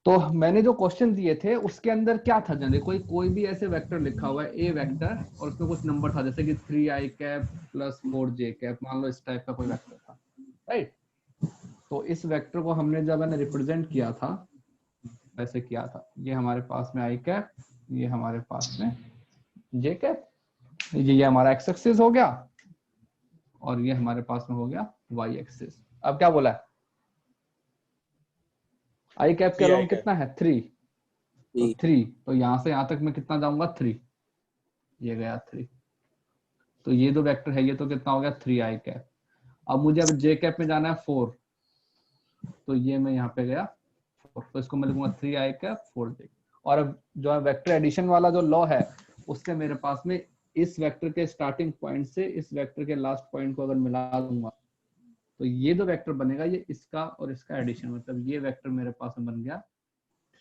तो मैंने जो क्वेश्चन दिए थे उसके अंदर क्या था, जैसे कोई भी ऐसे वेक्टर लिखा हुआ है ए वेक्टर और उसमें कुछ नंबर था, जैसे कि 3i cap plus 4j cap, मान लो इस टाइप का कोई वेक्टर था, राइट। तो इस वेक्टर को हमने जब मैंने रिप्रेजेंट किया था वैसे किया था, ये हमारे पास में i कैप, ये हमारे पास में j कैप, ये हमारा एक्स एक्सिस हो गया और ये हमारे पास में हो गया वाई एक्सिस। अब क्या बोला है, आई कैप के अलोंग कितना है 3, तो 3, तो यहां से यहां तक मैं कितना जाऊंगा 3, ये गया 3, तो ये दो वेक्टर है, ये तो कितना हो गया 3i कैप। अब मुझे अब j कैप में जाना है 4, तो ये मैं यहाँ पे गया 4, तो इसको मैं लिखूंगा 3i कैप 4j। और अब जो है वेक्टर एडिशन वाला जो लॉ है उससे मेरे पास में इस वेक्टर के स्टार्टिंग पॉइंट से इस वेक्टर के लास्ट पॉइंट को अगर मिला दूंगा तो ये जो वेक्टर बनेगा ये इसका और इसका एडिशन, मतलब ये वेक्टर मेरे पास में बन गया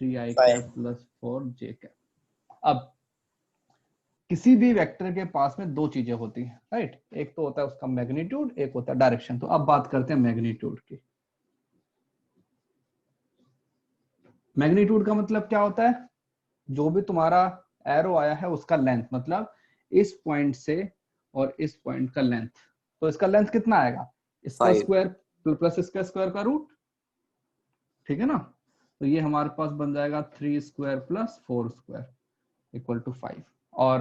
3i cap plus 4j cap. अब किसी भी वेक्टर के पास में दो चीजें होती हैं, राइट, एक तो होता है उसका मैग्नीट्यूड, एक होता है डायरेक्शन। तो अब बात करते हैं मैग्नीट्यूड की। मैग्नीट्यूड का मतलब क्या होता है, जो भी तुम्हारा एरो आया है उसका लेंथ, मतलब इस पॉइंट से और इस पॉइंट का लेंथ, तो इसका लेंथ कितना आएगा, इसका स्क्वायर प्लस इसका स्क्वायर का रूट, ठीक है ना। तो ये हमारे पास बन जाएगा 3 square plus 4 square equal to 5। और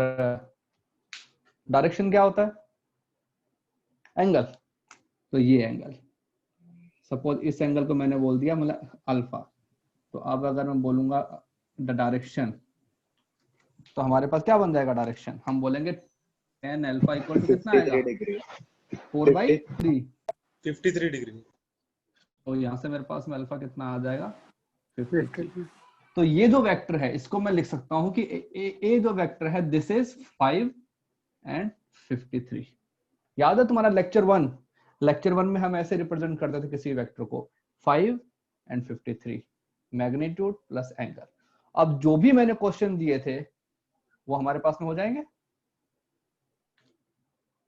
डायरेक्शन क्या होता है, एंगल, तो ये एंगल, सपोज इस एंगल को मैंने बोल दिया मतलब अल्फा, तो अब अगर मैं बोलूंगा द डायरेक्शन, तो हमारे पास क्या बन जाएगा डायरेक्शन, हम बोलेंगे tan अल्फा इक्वल टू कितना आएगा 4/3, 53 डिग्री। तो यहाँ से मेरे पास में अल्फा कितना आ जाएगा 53। तो ये जो वेक्टर है इसको मैं लिख सकता हूँ कि ए जो वेक्टर है दिस इज 5 एंड 53। याद है तुम्हारा लेक्चर 1 में हम ऐसे रिप्रेजेंट करते थे किसी वेक्टर को 5 एंड 53, मैग्नीट्यूड प्लस एंगल। अब जो भी मैंने क्वेश्चन दिए थे वो हमारे पास में हो जाएंगे।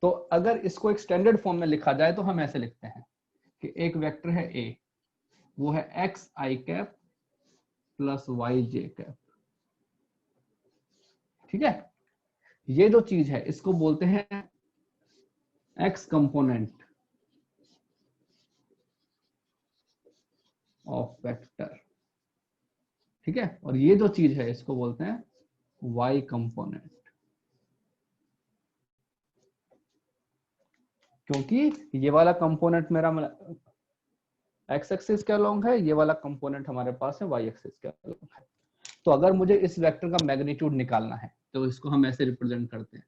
तो अगर इसको एक स्टैंडर्ड फॉर्म में लिखा जाए तो हम ऐसे लिखते हैं कि एक वेक्टर है ए, वो है एक्स आई कैप प्लस वाई जे कैप, ठीक है। ये जो चीज है इसको बोलते हैं एक्स कंपोनेंट ऑफ वेक्टर, ठीक है। और ये जो चीज है इसको बोलते हैं वाई कंपोनेंट, क्योंकि ये वाला कंपोनेंट मेरा एक्स एक्सिस के अलोंग है, ये वाला कंपोनेंट हमारे पास है वाई एक्सिस के अलोंग है। तो अगर मुझे इस वेक्टर का मैग्नीट्यूड निकालना है तो इसको हम ऐसे रिप्रेजेंट करते हैं,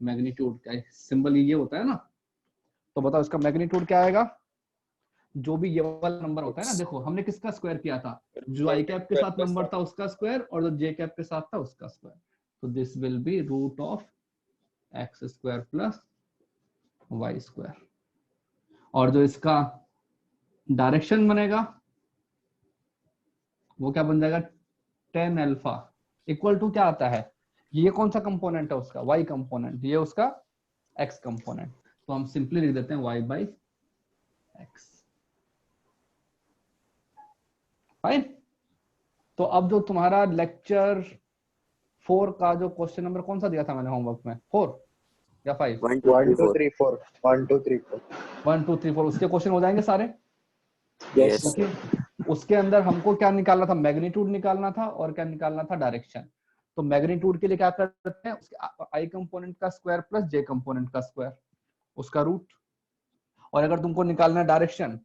मैग्नीट्यूड का सिंबल ये होता है ना। तो बताओ इसका मैग्नीट्यूड क्या आएगा, जो भी ये वाला नंबर होता है ना, देखो हमने किसका स्क्वायर किया था, जो आई कैप के साथ नंबर था उसका स्क्वायर और जो जे कैप के साथ था उसका स्क्वायर, तो this will be root of X square plus Y square. और जो इसका डायरेक्शन बनेगा वो क्या बन जाएगा tan अल्फा इक्वल टू क्या आता है, ये कौन सा कंपोनेंट है उसका y कंपोनेंट, ये उसका x कंपोनेंट, तो हम सिंपली लिख देते हैं y बाई एक्स, फाइन। तो अब जो तुम्हारा लेक्चर 4 का जो क्वेश्चन नंबर कौन सा दिया था मैंने होमवर्क में, 4 या 5, 1 2 3 4 1 2 3 4 1 2 3 4 उसके क्वेश्चन हो जाएंगे सारे। यस क्योंकि उसके अंदर हमको क्या निकालना था, मैग्नीट्यूड निकालना था और क्या निकालना था, डायरेक्शन। तो मैग्नीट्यूड के लिए क्या करते हैं, उसके आई कंपोनेंट का स्क्वायर प्लस जे कंपोनेंट का स्क्वायर, उसका रूट। और अगर तुमको निकालना है डायरेक्शन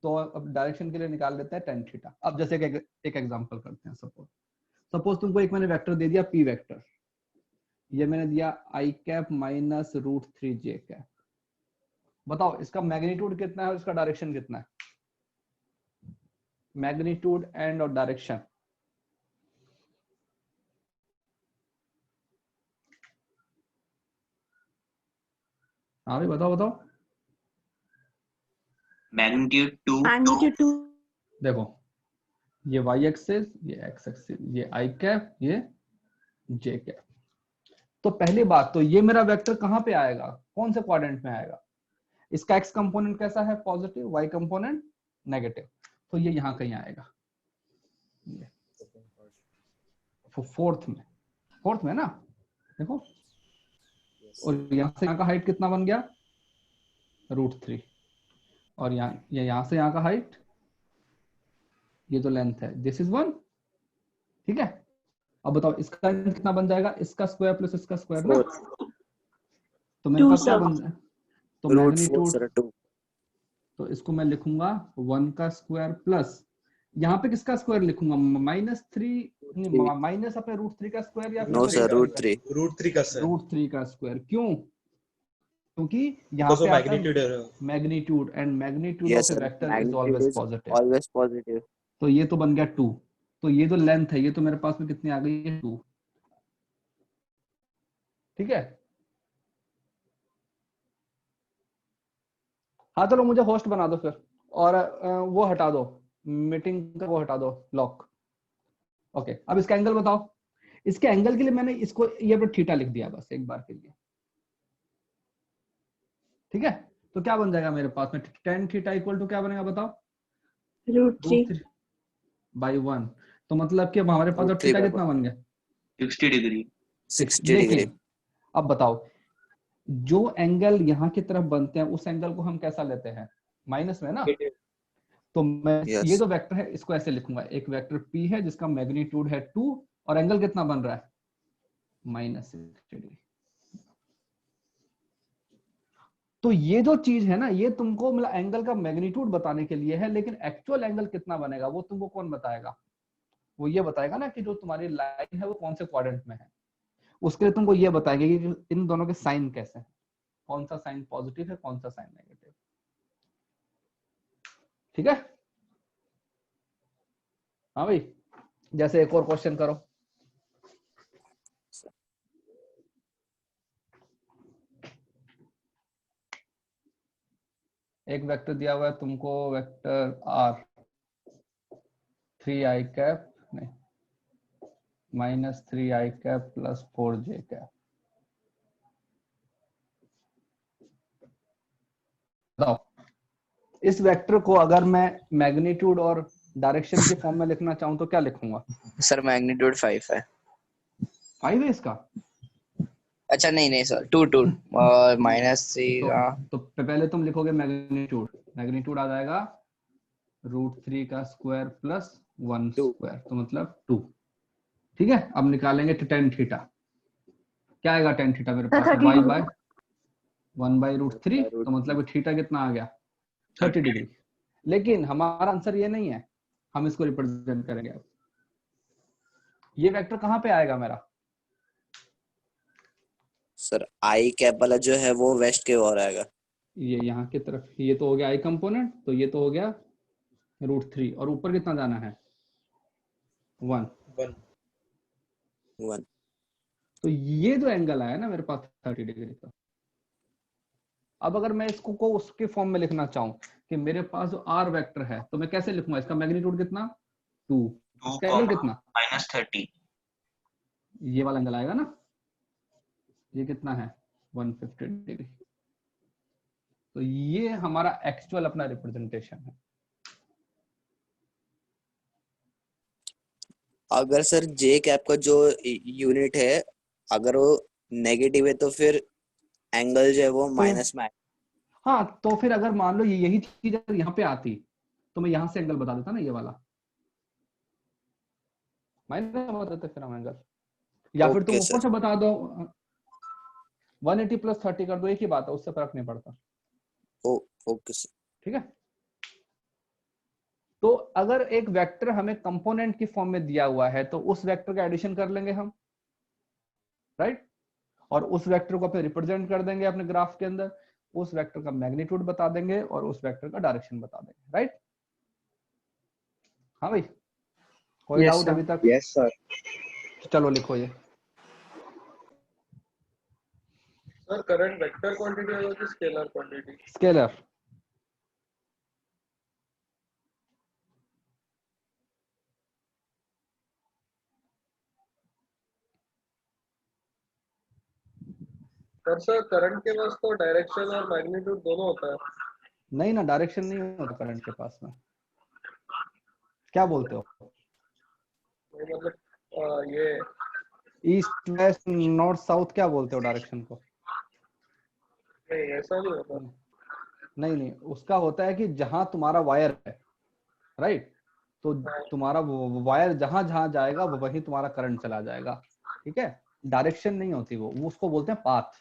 तो अब डायरेक्शन के लिए निकाल लेते हैं tan थीटा। अब जैसे एक एग्जांपल करते हैं, सपोज तुमको एक मैंने वेक्टर दे दिया पी वेक्टर, ये मैंने दिया आई कैप माइनस रूट 3 जे कैप। बताओ इसका मैग्नीट्यूड कितना है और इसका डायरेक्शन कितना है, मैग्नीट्यूड एंड और डायरेक्शन। हाँ भाई बताओ बताओ। मैग्नीट्यूड 2। देखो ये y एक्सिस, ये x एक्सिस, ये i कैप, ये j कैप। तो पहली बात तो ये मेरा वेक्टर कहां पे आएगा, कौन से क्वाड्रेंट में आएगा, इसका x कंपोनेंट कैसा है पॉजिटिव, y कंपोनेंट नेगेटिव, तो ये यहां कहीं आएगा। फोर्थ में ना, देखो। और यहाँ से यहाँ का हाइट कितना बन गया, √3, और यहाँ से यहाँ का हाइट, ये जो लेंथ है, दिस इज 1, ठीक है। अब बताओ इसका कितना बन जाएगा, इसका स्क्वायर प्लस इसका स्क्वायर ना, तो मेरे पास क्या बन जाए, तो मैग्नीट्यूड, तो इसको मैं लिखूंगा 1 का स्क्वायर प्लस, यहाँ पे किसका स्क्वायर लिखूंगा, -3, माइनस अपने √3 का स्क्वायर, या नो सर, √3 का सर, √3 का स्क्वायर। क्यों? क्योंकि यहाँ पे आता है magnitude, and magnitude of A vector is always positive. तो ये तो बन गया 2, तो ये जो लेंथ है ये तो मेरे पास में कितनी आ गई है, 2, ठीक है। हाँ चलो मुझे होस्ट बना दो फिर, और वो हटा दो, मीटिंग का वो हटा दो, लॉक। ओके, अब इसका एंगल बताओ। इसके एंगल के लिए मैंने इसको ये पर थीटा लिख दिया बस एक बार के लिए, ठीक है। तो क्या बन जाएगा मेरे पास में, tan थीटा इक्वल टू क्या बनेगा बताओ, √3/1। तो मतलब कि अब हमारे पास अब थीटा कितना बन गया, 60 डिग्री। 60 डिग्री। अब बताओ जो एंगल यहाँ की तरफ बनते हैं उस एंगल को हम कैसा लेते हैं, माइनस में ना। तो मैं ये जो वेक्टर है इसको ऐसे लिखूंगा, एक वेक्टर P है जिसका मैग्नीट्यूड है 2 और एंगल कितना बन रहा है, -60 डिग्री। तो ये जो चीज है ना, ये तुमको मतलब एंगल का मैग्नीट्यूड बताने के लिए है, लेकिन एक्चुअल एंगल कितना बनेगा वो तुमको कौन बताएगा, वो ये बताएगा ना कि जो तुम्हारी लाइन है वो कौन से क्वाड्रेंट में है। उसके लिए तुमको ये बताएगा कि इन दोनों के साइन कैसे हैं, कौन सा साइन पॉजिटिव है, कौन सा साइन नेगेटिव, ठीक है। हाँ भाई, जैसे एक और क्वेश्चन करो। एक वेक्टर दिया हुआ है तुमको, वेक्टर R 3i कैप नहीं -3i कैप + 4j कैप। बताओ इस वेक्टर को अगर मैं मैग्नीट्यूड और डायरेक्शन के फॉर्म में लिखना चाहूं तो क्या लिखूंगा सर? मैग्नीट्यूड 5 है। 5 है इसका? अच्छा नहीं सर, 2 और -3 तो पहले तुम लिखोगे मैग्नीट्यूड आ जाएगा √3 का स्क्वायर + 1 स्क्वायर, तो मतलब 2, ठीक है। अब निकालेंगे tan थीटा, क्या आएगा tan थीटा मेरे पास, y/1/√3, तो मतलब थीटा कितना आ गया, 30 डिग्री। लेकिन हमारा आंसर ये नहीं है, हम इसको रिप्रेजेंट करेंगे। अब ये वेक्टर कहाँ पे आएगा मेरा सर? आई कैप वाला जो है वो वेस्ट के ओर आएगा, ये यहाँ की तरफ, ये तो हो गया आई कंपोनेंट, तो ये तो हो गया √3, और ऊपर कितना जाना है, 1। तो ये जो एंगल आया ना मेरे पास 30 डिग्री का। अब अगर मैं इसको को उसके फॉर्म में लिखना चाहूं कि मेरे पास जो R वेक्टर है, तो मैं कैसे लिखूंगा, इसका मैग्नीट्यूड कितना, 2, इसका एंगल कितना, -30, ये वाला एंगल आएगा ना, ये कितना है 150 डिग्री। तो ये हमारा एक्चुअल अपना रिप्रेजेंटेशन है। अगर सर जे कैप का जो यूनिट है अगर वो नेगेटिव है तो फिर एंगल जो है वो माइनस में। हाँ, तो फिर अगर मान लो यही चीज अगर यहाँ पे आती तो मैं यहाँ से एंगल बता देता ना, ये वाला माइनस बता देते फिर हम एंगल, या फिर तुम ऊपर से बता दो 180 + 30 कर दो, एक ही बात है, उससे फर्क नहीं पड़ता। ओके सर, ठीक है। तो अगर एक वेक्टर हमें कंपोनेंट की फॉर्म में दिया हुआ है तो उस वेक्टर का एडिशन कर लेंगे हम, राइट, और उस वेक्टर को फिर रिप्रेजेंट कर देंगे अपने ग्राफ के अंदर, उस वेक्टर का मैग्नीट्यूड बता देंगे और उस वेक्टर का डायरेक्शन बता देंगे, राइट। हाँ भाई, कोई डाउट अभी तक? Yes sir. चलो लिखो ये। सर करंट वेक्टर क्वांटिटी है कि scalar quantity? Scalar. Sir current के पास तो डायरेक्शन और मैग्नीट्यूड दोनों होता है। नहीं ना, डायरेक्शन नहीं होता करंट के पास में, क्या बोलते हो? मतलब ये ईस्ट वेस्ट नॉर्थ साउथ क्या बोलते हो डायरेक्शन को? नहीं ऐसा नहीं होता। नहीं नहीं, उसका होता है कि जहां तुम्हारा वायर है, राइट, तो तुम्हारा वायर जहां जहां जाएगा वो वहीं तुम्हारा करंट चला जाएगा, ठीक है। डायरेक्शन नहीं होती वो उसको बोलते हैं पाथ,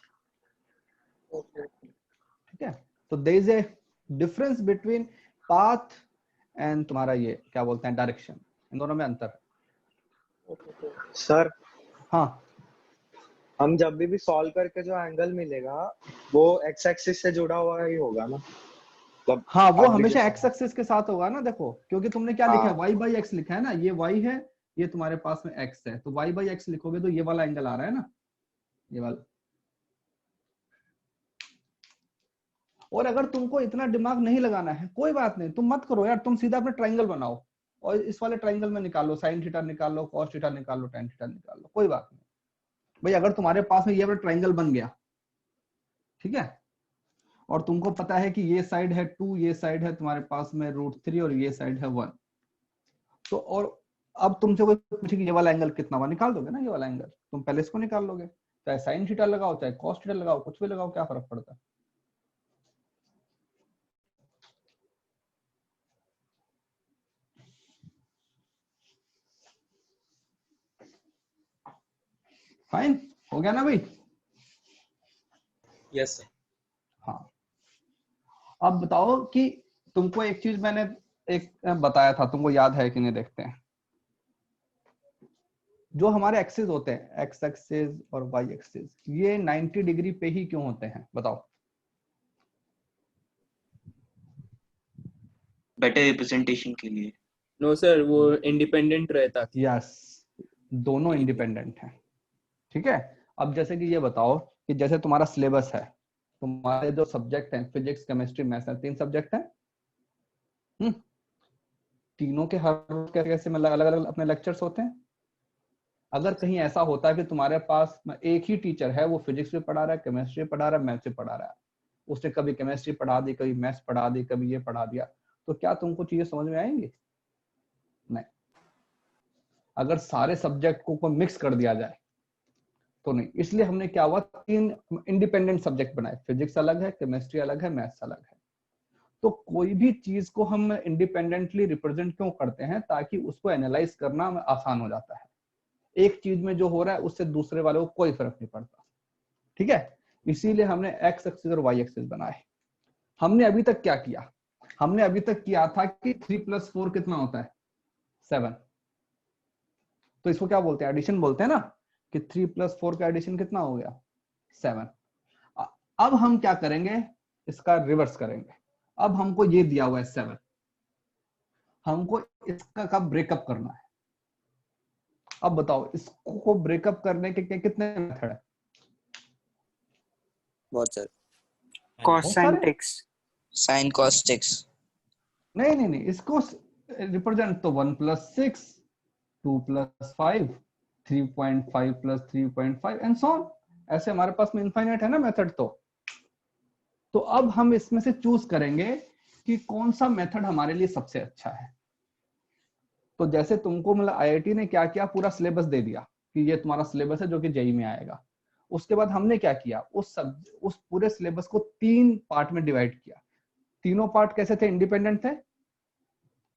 ओके ठीक है। तो there is a difference between path and तुम्हारा ये क्या बोलते हैं डायरेक्शन, इन दोनों में अंतर है। ओके। सर हाँ हम जब भी सॉल्व करके जो एंगल मिलेगा वो एक्स एक्सिस से जुड़ा हुआ ही होगा ना, मतलब हाँ, वो अभी हमेशा जो एक्स एक्सिस के साथ होगा ना, देखो क्योंकि तुमने क्या लिखा है, हाँ y बाई एक्स लिखा है ना, ये y है, ये तुम्हारे पास में x है, तो y बाई एक्स लिखोगे तो ये वाला एंगल आ रहा है ना, ये वाला। और अगर तुमको इतना दिमाग नहीं लगाना है कोई बात नहीं, तुम मत करो यार, तुम सीधा अपना ट्रायंगल बनाओ और इस वाले ट्रायंगल में निकालो, साइन थीटा निकाल लो, कॉस थीटा निकाल लो, tan थीटा निकाल लो, कोई बात नहीं भाई। अगर तुम्हारे पास में ये वाला ट्रायंगल बन गया, ठीक है, और तुमको पता है कि ये साइड है 2, ये साइड है तुम्हारे पास में √3 और ये साइड है 1, तो और अब तुमसे कोई पूछे कि ये वाला एंगल कितना हुआ, निकाल दोगे ना ये वाला एंगल, तुम पहले इसको निकाल लोगे, चाहे साइन थीटा लगाओ चाहे कॉस थीटा लगाओ, कुछ भी लगाओ, क्या फर्क पड़ता है। फाइन हो गया ना भाई? Yes sir. हाँ, अब बताओ कि तुमको एक चीज मैंने एक बताया था, तुमको याद है कि नहीं, देखते हैं। जो हमारे एक्सिस होते हैं, एक्स एक्सिस और वाई एक्सिस, ये 90 डिग्री पे ही क्यों होते हैं बताओ? बेटर रिप्रेजेंटेशन के लिए। नो सर, वो इंडिपेंडेंट रहता था। यस, दोनों इंडिपेंडेंट हैं, ठीक है। अब जैसे कि ये बताओ कि जैसे तुम्हारा सिलेबस है, तुम्हारे जो सब्जेक्ट हैं फिजिक्स केमिस्ट्री मैथ्स है, 3 सब्जेक्ट हैं, तीनों के हर रोज कैसे कैसे मतलब अलग अलग अपने लेक्चर्स होते हैं। अगर कहीं ऐसा होता है कि तुम्हारे पास एक ही टीचर है, वो फिजिक्स भी पढ़ा रहा है, केमिस्ट्री पढ़ा रहा है, मैथ्स भी पढ़ा रहा है, उसने कभी केमिस्ट्री पढ़ा दी, कभी मैथ्स पढ़ा दी, कभी ये पढ़ा दिया, तो क्या तुमको चीजें समझ में आएंगी? नहीं। अगर सारे सब्जेक्ट को मिक्स कर दिया जाए तो नहीं, इसलिए हमने क्या हुआ, 3 इंडिपेंडेंट सब्जेक्ट बनाए, फिजिक्स अलग है, केमिस्ट्री अलग है, मैथ्स अलग है। तो कोई भी चीज को हम इंडिपेंडेंटली रिप्रेजेंट क्यों करते हैं? ताकि उसको एनालाइज करना आसान हो जाता है। एक चीज में जो हो रहा है उससे दूसरे वाले को कोई फर्क नहीं पड़ता, ठीक है। इसीलिए हमने एक्स एक्सिस और वाई एक्सिस बनाए। हमने अभी तक क्या किया? हमने अभी तक किया था कि 3 + 4 कितना होता है? 7। तो इसको क्या बोलते हैं? एडिशन बोलते हैं ना, कि 3 + 4 का एडिशन कितना हो गया? 7। अब हम क्या करेंगे, इसका रिवर्स करेंगे। अब हमको ये दिया हुआ है 7, हमको इसका का ब्रेकअप करना है। अब बताओ इसको ब्रेकअप करने के कितने मेथड है? बहुत सर। बहुत सारे। साइन कॉस्टिक्स। नहीं नहीं नहीं, इसको रिप्रेजेंट तो 1 + 6, 2 + 5, 3.5 + 3.5 एंड सो ऑन, ऐसे हमारे पास में इनफाइनाइट है ना मेथड। तो अब हम इसमें से चूज करेंगे कि कौन सा मेथड हमारे लिए सबसे अच्छा है। तो जैसे तुमको मतलब आईआईटी ने क्या किया, पूरा सिलेबस दे दिया कि ये तुम्हारा सिलेबस है जो कि जेईई में आएगा। उसके बाद हमने क्या किया, उस पूरे सिलेबस को 3 पार्ट में डिवाइड किया। तीनों पार्ट कैसे थे? इंडिपेंडेंट थे,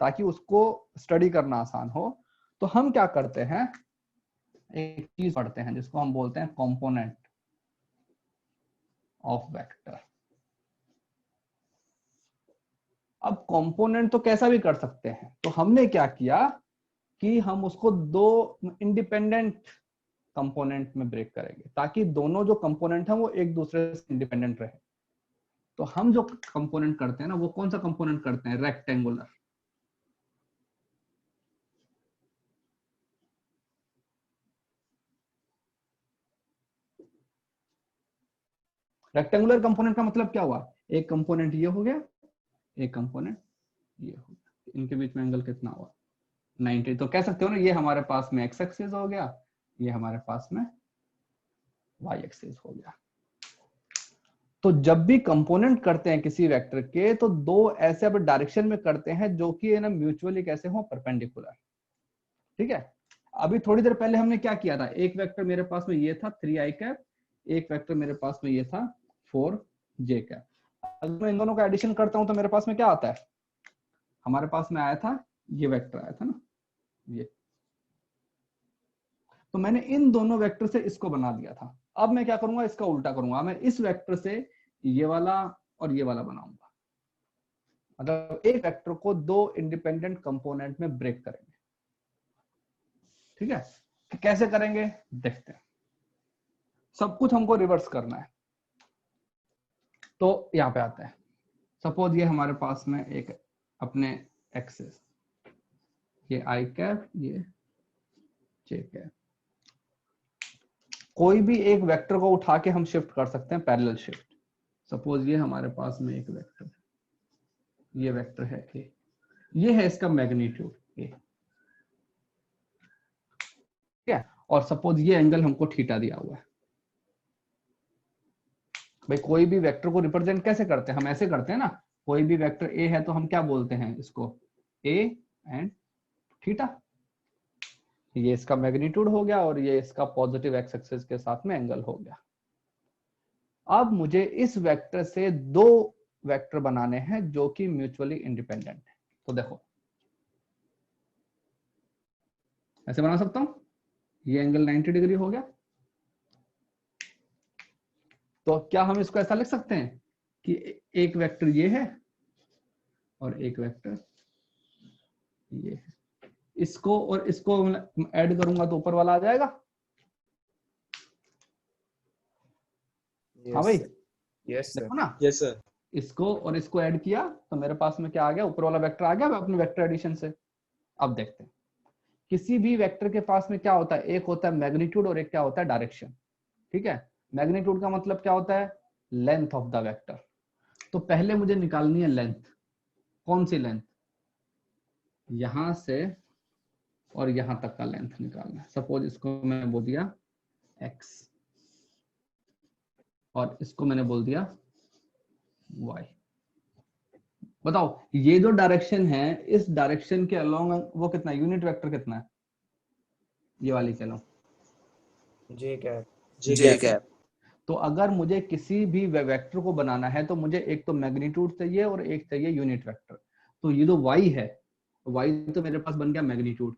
ताकि उसको स्टडी करना आसान हो। तो हम क्या करते हैं, एक चीज पढ़ते हैं जिसको हम बोलते हैं कंपोनेंट ऑफ वेक्टर। अब कंपोनेंट तो कैसा भी कर सकते हैं, तो हमने क्या किया कि हम उसको 2 इंडिपेंडेंट कंपोनेंट में ब्रेक करेंगे, ताकि दोनों जो कंपोनेंट हैं वो एक दूसरे से इंडिपेंडेंट रहे। तो हम जो कंपोनेंट करते हैं ना, वो कौन सा कंपोनेंट करते हैं? रेक्टेंगुलर। रेक्टेंगुलर कंपोनेंट का मतलब क्या हुआ? एक कंपोनेंट ये हो गया, एक कंपोनेंट ये हो गया, इनके बीच में एंगल कितना हुआ? 90। तो कह सकते हो ना, ये हमारे पास में एक्स एक्सिस हो गया, ये हमारे पास में वाई एक्सिस हो गया। तो जब भी कंपोनेंट करते हैं किसी वेक्टर के, तो 2 ऐसे अब डायरेक्शन में करते हैं जो कि ना म्यूचुअली कैसे हो, परपेंडिकुलर, ठीक है। अभी थोड़ी देर पहले हमने क्या किया था, एक वेक्टर मेरे पास में ये था 3i कैप, एक वेक्टर मेरे पास में ये था 4j कैप। अगर मैं इन दोनों का एडिशन करता हूं तो मेरे पास में क्या आता है, हमारे पास में आया था ये वेक्टर आया था ना ये, तो मैंने इन दोनों वेक्टर से इसको बना दिया था। अब मैं क्या करूंगा, इसका उल्टा करूंगा, मैं इस वेक्टर से ये वाला और ये वाला बनाऊंगा, मतलब एक वेक्टर को दो इंडिपेंडेंट कंपोनेंट में ब्रेक करेंगे। ठीक है, तो कैसे करेंगे देखते हैं, सब कुछ हमको रिवर्स करना है। तो यहां पे आता है, सपोज ये हमारे पास में एक अपने एक्सेस, ये आई कैप, ये जे कैप, कोई भी एक वेक्टर को उठा के हम शिफ्ट कर सकते हैं, पैरेलल शिफ्ट। सपोज ये हमारे पास में एक वेक्टर है, ये वेक्टर है ए, ये है इसका मैग्नीट्यूड ए, ठीक है, और सपोज ये एंगल हमको थीटा दिया हुआ है। भाई कोई भी वेक्टर को रिप्रेजेंट कैसे करते हैं, हम ऐसे करते हैं ना, कोई भी वेक्टर ए है तो हम क्या बोलते हैं इसको, ए एंड थीटा, ये इसका मैग्नीट्यूड हो गया और ये इसका पॉजिटिव एक्स एक्सिस के साथ में एंगल हो गया। अब मुझे इस वेक्टर से दो वेक्टर बनाने हैं जो कि म्यूचुअली इंडिपेंडेंट है। तो देखो ऐसे बना सकता हूं, ये एंगल 90 डिग्री हो गया, तो क्या हम इसको ऐसा लिख सकते हैं कि एक वेक्टर ये है और एक वेक्टर ये है, इसको और इसको ऐड करूंगा तो ऊपर वाला आ जाएगा। हाँ भाई, यस सर, देखो ना, यस सर। इसको और इसको ऐड किया तो मेरे पास में क्या आ गया, ऊपर वाला वेक्टर आ गया अपने वेक्टर एडिशन से। अब देखते हैं, किसी भी वेक्टर के पास में क्या होता है, एक होता है मैग्नीट्यूड और एक क्या होता है डायरेक्शन। ठीक है, मैग्नीट्यूड का मतलब क्या होता है, लेंथ ऑफ द वेक्टर। तो पहले मुझे निकालनी है लेंथ, कौन सी लेंथ, यहां से और यहां तक का लेंथ निकालना है। सपोज इसको मैं बोल दिया x और इसको मैंने बोल दिया y। बताओ ये जो डायरेक्शन है, इस डायरेक्शन के अलोंग वो कितना, यूनिट वेक्टर कितना है, ये वाली के अलोंग जे कैप, जे कैप। तो अगर मुझे किसी भी वेक्टर को बनाना है तो मुझे एक तो मैग्नीट्यूड चाहिए और एक चाहिए यूनिट वेक्टर। तो ये जो y है, y तो मेरे पास बन गया मैग्नीट्यूड,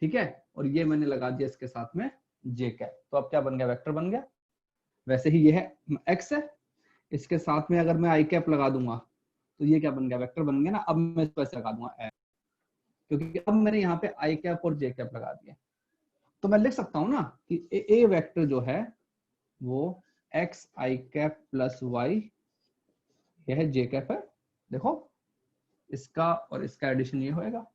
ठीक है, और ये मैंने लगा दिया इसके साथ में जे कैप। तो अब क्या बन गया, वेक्टर बन गया। वैसे ही ये है x है, इसके साथ में अगर मैं आई कैप लगा दूंगा तो ये क्या बन गया, वेक्टर बन गया ना। अब मैं इसको ऐसे लगा दूंगा x, क्योंकि अब मैंने यहाँ पे आई कैप और जे कैप लगा दिया। तो मैं लिख सकता हूँ ना कि ए वेक्टर जो है वो x आई कैप प्लस y, यह है जे कैप है। देखो इसका और इसका एडिशन ये होएगा।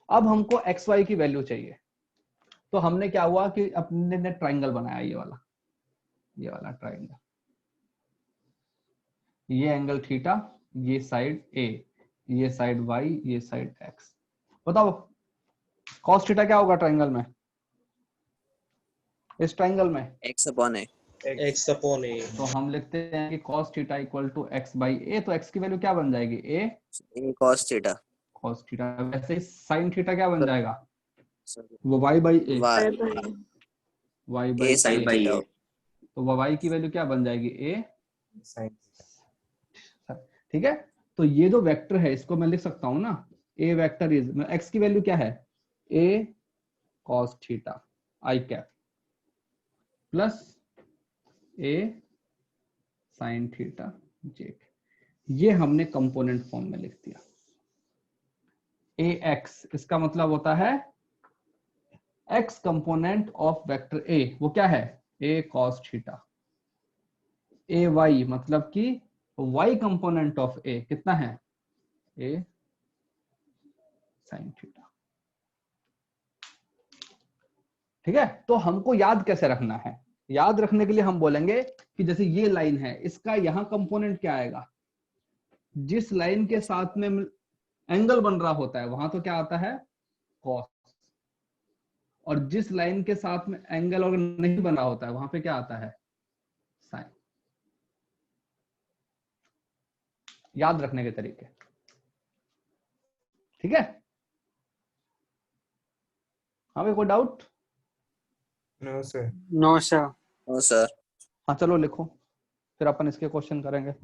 अब हमको एक्स वाई की वैल्यू चाहिए, तो हमने क्या हुआ कि अपने ने ट्राइंगल बनाया, ये वाला ट्राइंगल, ये एंगल थीटा, ये साइड ए, ये साइड वाई, ये साइड एक्स। बताओ कॉस थीटा क्या होगा ट्राइंगल में, इस ट्राइंगल में X upon A. X upon A. तो हम लिखते हैं कि cos theta equal to x by A. तो x की वैल्यू क्या बन जाएगी, a cos theta. cos theta. वैसे ही sin थीटा क्या बन जाएगा, Sorry, वो y by A, y y a by sin by theta. a। तो वो y की वैल्यू क्या बन जाएगी, a। साइन, ठीक है, तो ये जो वेक्टर है इसको मैं लिख सकता हूं ना, a वेक्टर इज, x की वैल्यू क्या है, a cos theta I cap plus a sin theta j। ये हमने कंपोनेंट फॉर्म में लिख दिया। ax इसका मतलब होता है x component of vector a, वो क्या है, a cos थीटा। ay मतलब कि y कंपोनेंट ऑफ a कितना है, a sin थीटा। ठीक है, तो हमको याद कैसे रखना है, याद रखने के लिए हम बोलेंगे कि जैसे ये लाइन है, इसका यहां कंपोनेंट क्या आएगा, जिस लाइन के साथ में एंगल बन रहा होता है वहां तो क्या आता है cos, और जिस लाइन के साथ में एंगल अगर नहीं बना होता है वहां पे क्या आता है sin। याद रखने के तरीके, ठीक है। हाँ भाई, कोई doubt? No sir. No sir. No sir. हाँ चलो लिखो, फिर अपन इसके क्वेश्चन करेंगे।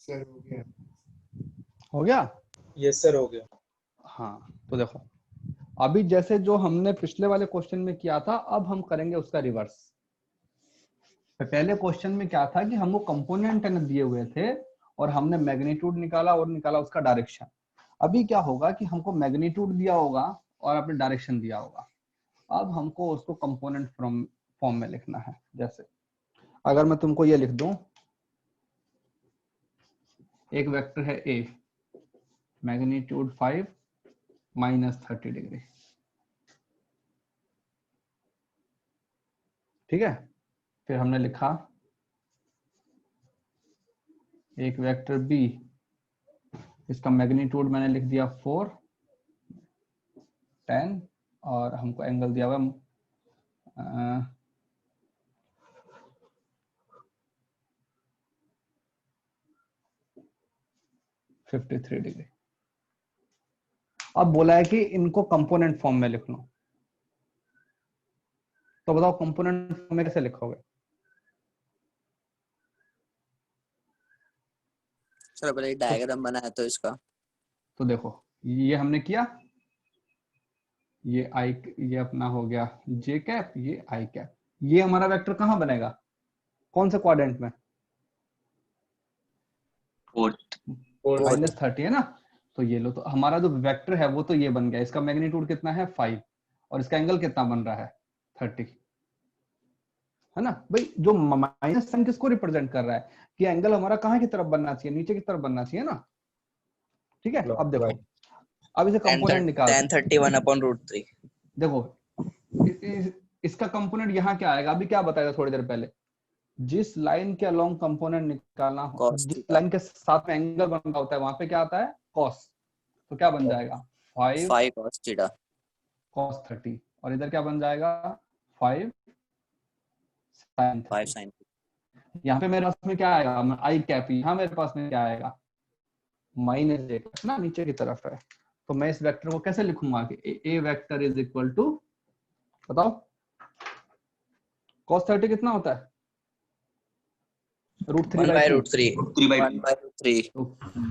सर हो गया। हो गया? यस सर हो गया। हाँ तो देखो, अभी जैसे जो हमने पिछले वाले क्वेश्चन में किया था, अब हम करेंगे उसका रिवर्स। पहले क्वेश्चन में क्या था कि हमको कंपोनेंट दिए हुए थे और हमने मैग्नीट्यूड निकाला और निकाला उसका डायरेक्शन। अभी क्या होगा कि हमको मैग्नीट्यूड दिया होगा और आपने डायरेक्शन दिया होगा। अब हमको उसको कंपोनेंट फॉर्म में लिखना है। जैसे अगर मैं तुमको ये लिख दूं, एक वेक्टर है ए, मैग्नीट्यूड 5 -30 डिग्री, ठीक है। फिर हमने लिखा एक वेक्टर बी, इसका मैग्नीट्यूड मैंने लिख दिया 4, 10 और हमको एंगल दिया हुआ 53 डिग्री। अब बोला है कि इनको कंपोनेंट फॉर्म में लिख लो, तो बताओ कंपोनेंट फॉर्म में कैसे लिखोगे? सर पहले डायग्राम बनाया तो इसका। तो देखो ये हमने किया, ये अपना हो गया जे कैप, ये आई कैप। ये हमारा वेक्टर कहाँ बनेगा, कौन से क्वाड्रेंट में? फोर्थ। -30 है ना। तो ये लो, तो हमारा जो वेक्टर है वो तो ये बन गया। इसका मैग्नीट्यूड कितना है 5 और इसका एंगल कितना बन रहा है 30, है ना भाई। जो माइनस साइन किसको रिप्रेजेंट कर रहा है कि एंगल हमारा कहाँ की तरफ बनना चाहिए, नीचे की तरफ बनना चाहिए ना, ठीक है। अब देखो, अब इसे कंपोनेंट निकाल, tan 31/√3। देखो इसका कंपोनेंट यहाँ क्या आएगा, अभी क्या बताया थोड़ी देर पहले, जिस लाइन के अलोंग कंपोनेंट निकालना हो, Cos जिस theta। लाइन के साथ में एंगल बन रहा होता है वहां पे क्या आता है कॉस। तो क्या बन जाएगा 5 cos theta। cos 30 और इधर क्या बन जाएगा 5 sin 5 30। sin। यहाँ पे मेरे पास में क्या आएगा आई कैप, यहाँ मेरे पास में क्या आएगा -j कैप ना, नीचे की तरफ है। तो मैं इस वेक्टर को कैसे लिखूंगा कि ए वेक्टर इज इक्वल टू, बताओ cos 30 कितना होता है √3/2। 1/√3। 3/2। 1/√3। तो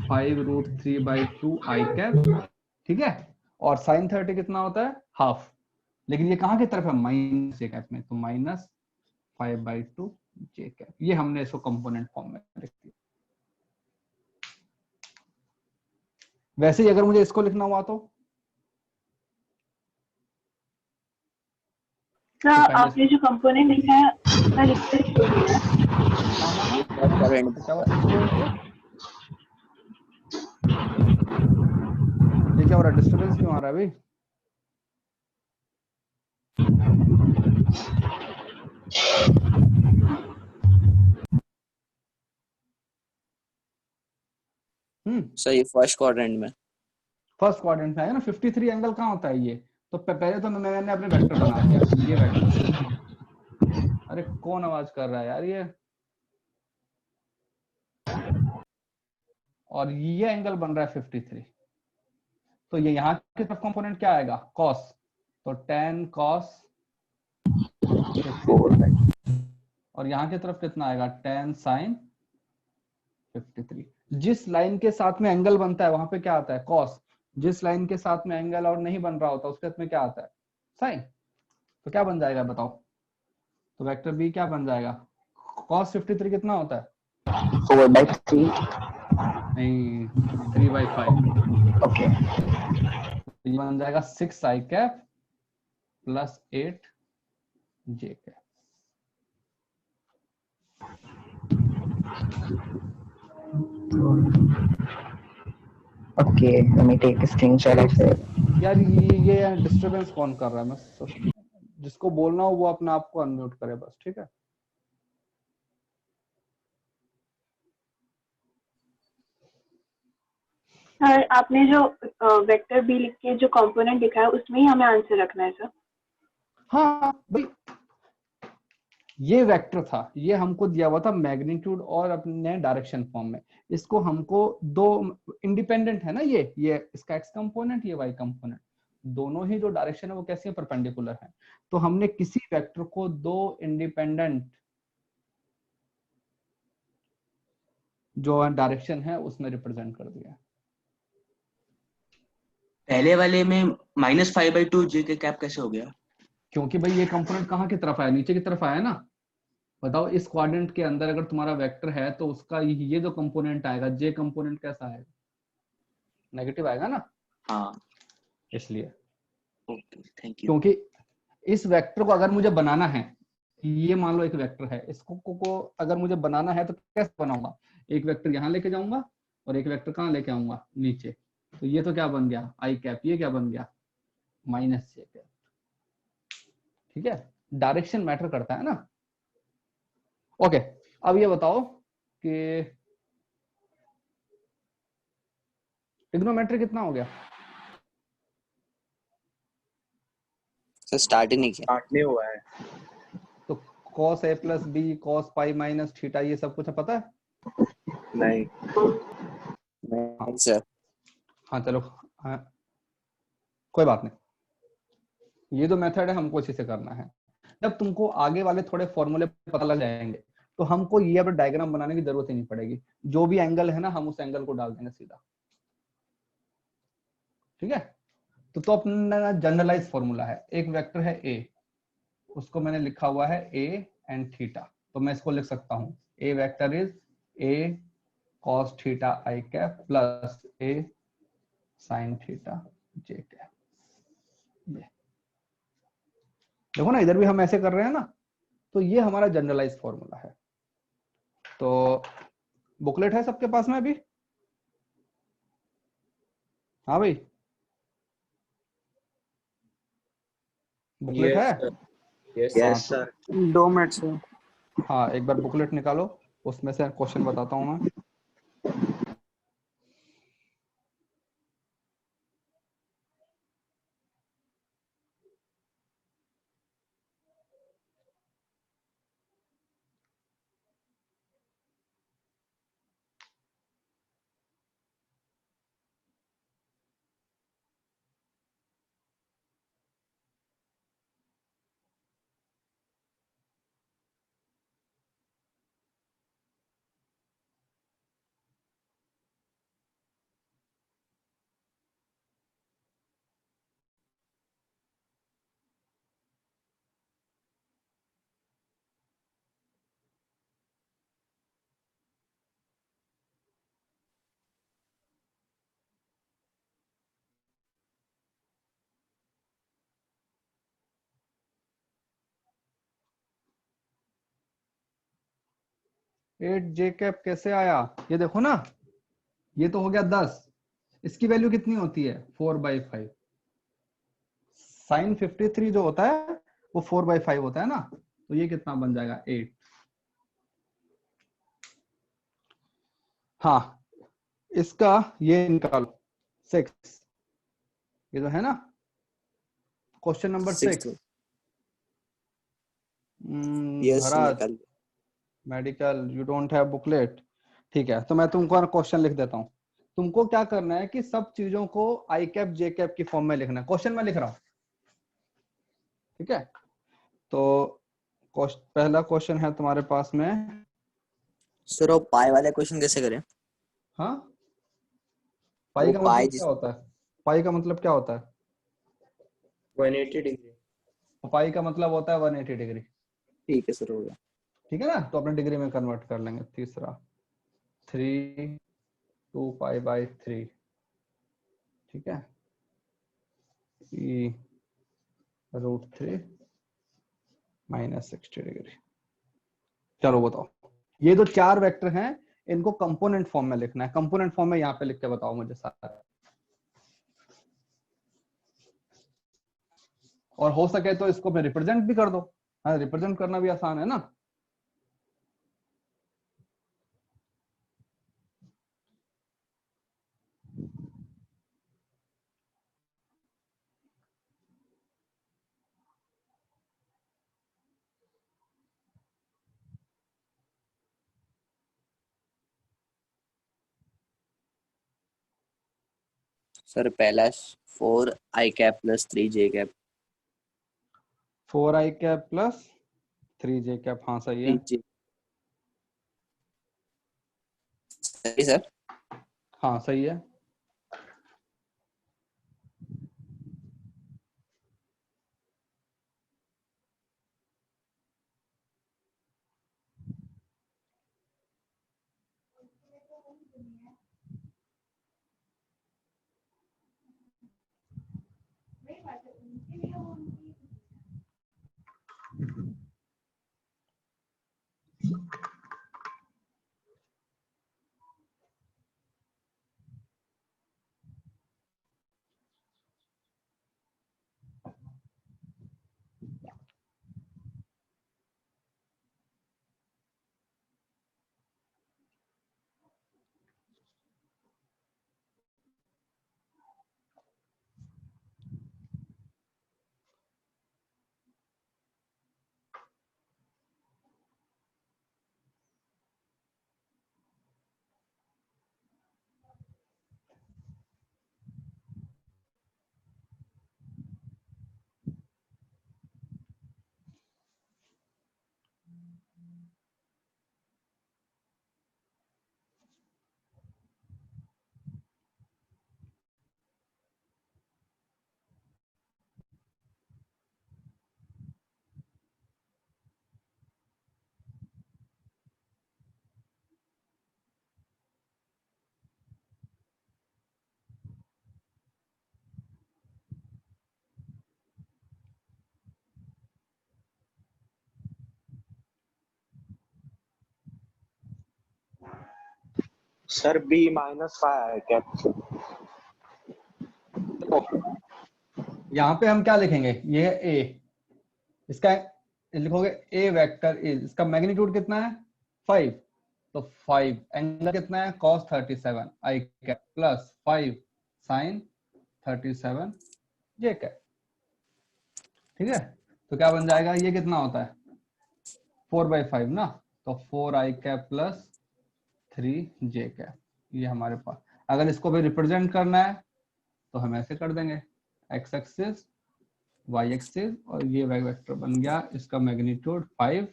5√3/2 आई कैप, ठीक है। और sin 30 कितना होता है हाफ, लेकिन ये कहाँ की तरफ है माइनस j कैप में, तो -5/2 j कैप। ये हमने इसको कंपोनेंट फॉर्म में लिख दिया। वैसे ही अगर मुझे इसको लिखना हुआ तो आपने जो कंपोनेंट लिखा है उसका लिखते current क्या हुआ ये क्या हो रहा है? डिस्टर्बेंस क्यों आ रहा है भाई? सही फर्स्ट क्वाड्रेंट में। फर्स्ट क्वाड्रेंट में है ना। 53 एंगल कहाँ होता है ये? तो पहले तो मैंने अपने वेक्टर बना दिया, ये वेक्टर। अरे कौन आवाज कर रहा है यार ये? और ये एंगल बन रहा है 53। तो ये यहाँ की तरफ कंपोनेंट क्या आएगा? कॉस। तो 10 कॉस 53। और यहाँ की तरफ कितना आएगा? 10 साइन 53। जिस लाइन के साथ में एंगल बनता है वहां पे क्या आता है? कॉस। जिस लाइन के साथ में एंगल और नहीं बन रहा होता उसके साथ में क्या आता है? साइन। तो क्या बन जाएगा बताओ? तो वेक्टर बी क्या बन जाएगा? कॉस 53 कितना होता है? 4/3। नहीं, 3/5। ओके। ये बन जाएगा 6 आई cap plus 8 J cap. Okay, let me take a screenshot of it. यार ये डिस्टरबेंस कौन कर रहा है? मैं जिसको बोलना हो वो अपने आप को अनम्यूट करे बस, ठीक है? सर आपने जो वेक्टर बी लिख के जो कंपोनेंट लिखा है उसमें ही हमें आंसर रखना है सर? हाँ भाई, ये वेक्टर था, ये हमको दिया हुआ था मैग्नीट्यूड और अपने डायरेक्शन फॉर्म में। इसको हमको दो इंडिपेंडेंट है ना, ये इसका एक्स कंपोनेंट, ये वाई कंपोनेंट, दोनों ही जो डायरेक्शन है वो कैसी है? परपेंडिकुलर है। तो हमने किसी वेक्टर को दो इंडिपेंडेंट जो डायरेक्शन है उसमें रिप्रेजेंट कर दिया। पहले वाले में -5/2 जे के कैप कैसे हो गया? क्योंकि भाई ये कंपोनेंट कहाँ की तरफ आया? नीचे की तरफ आया ना। बताओ इस क्वाड्रेंट के अंदर अगर तुम्हारा वेक्टर है तो उसका ये जो कंपोनेंट आएगा, जे कंपोनेंट कैसा आएगा? नेगेटिव आएगा ना। हाँ, इसलिए ओके, थैंक यू। क्योंकि इस वेक्टर को अगर मुझे बनाना है, ये मान लो एक वेक्टर है, इसको को अगर मुझे बनाना है तो कैसे बनाऊंगा? एक वेक्टर यहाँ लेके जाऊंगा और एक वेक्टर कहाँ लेके आऊंगा? नीचे। तो ये तो क्या बन गया? आई कैप। ये क्या बन गया? माइनस जे कैप। ठीक है, डायरेक्शन मैटर करता है ना। ओके, अब ये बताओ कि ट्रिग्नोमेट्री कितना हो गया? सर स्टार्ट ही नहीं किया। स्टार्ट नहीं हुआ है। तो cos a plus B, cos pi minus theta, ये सब कुछ पता है? नहीं। नहीं सर। हाँ चलो, हाँ, कोई बात नहीं। ये जो मेथड है हमको इसी से करना है। जब तुमको आगे वाले थोड़े फॉर्मूले पता लग जाएंगे तो हमको ये अब डायग्राम बनाने की जरूरत ही नहीं पड़ेगी। जो भी एंगल है ना, हम उस एंगल को डाल देंगे सीधा। ठीक है, तो अपना जनरलाइज फॉर्मूला है। एक वेक्टर है ए, उसको मैंने लिखा हुआ है ए एंड थीटा। तो मैं इसको लिख सकता हूँ, A vector is A cos theta I cap plus A sin theta J cap. ये देखो ना, इधर भी हम ऐसे कर रहे हैं ना। तो ये हमारा जनरलाइज फॉर्मूला है। तो बुकलेट है सबके पास में अभी? हाँ भाई, बुकलेट है? Yes yes sir. 2 minute sir. हाँ, एक बार बुकलेट निकालो, उसमें से क्वेश्चन बताता हूँ मैं। 8 जे कैप कैसे आया? ये देखो ना, ये तो हो गया 10, इसकी वैल्यू कितनी होती है? 4/5। साइन 53 जो होता है वो 4/5 होता है ना, तो ये कितना बन जाएगा? 8। हाँ, इसका ये निकालो 6, ये तो है ना क्वेश्चन नंबर 6। 6 यस महाराज निकाल। Medical, you don't have booklet. ठीक है, तो मैं तुमको क्वेश्चन लिख देता हूँ। तुमको क्या करना है कि सब चीजों को आई कैप जे कैप की फॉर्म में लिखना है। क्वेश्चन में लिख रहा हूँ, ठीक है? तो पहला क्वेश्चन है तुम्हारे पास में। सर वो पाई वाले क्वेश्चन कैसे करें? हाँ, पाई वो का पाई मतलब क्या होता है? पाई का मतलब क्या होता है? 180 डिग्री। पाई का मतलब होता है 180 डिग्री। ठीक है सर, हो गया। ठीक है ना, तो अपने डिग्री में कन्वर्ट कर लेंगे। तीसरा 3 2π/3, ठीक है, e √3 -60 डिग्री। चलो बताओ, ये जो 4 वेक्टर हैं इनको कंपोनेंट फॉर्म में लिखना है। कंपोनेंट फॉर्म में यहाँ पे लिख के बताओ मुझे सारा, और हो सके तो इसको मैं रिप्रेजेंट भी कर दो। हाँ, रिप्रेजेंट करना भी आसान है ना। सर पहला 4i + 3j cap. 4i cap plus 3j cap, हाँ सही है। 3j सही सर। हाँ सही है। Sir B -5 cap. यहाँ पे हम क्या लिखेंगे? ये है ए, इसका लिखोगे ए वेक्टर इज, इसका मैग्नीट्यूड कितना है? 5, तो 5 एंगल कितना है? cos 37 आई कैप प्लस 5 sin 37 जे कैप। ठीक है, तो क्या बन जाएगा? ये कितना होता है? 4/5 ना, तो 4i cap plus 3j cap. ये हमारे पास, अगर इसको भी रिप्रेजेंट करना है तो हम ऐसे कर देंगे, x एक्सिस y एक्सिस, और ये वेक्टर बन गया, इसका मैग्नीट्यूड 5,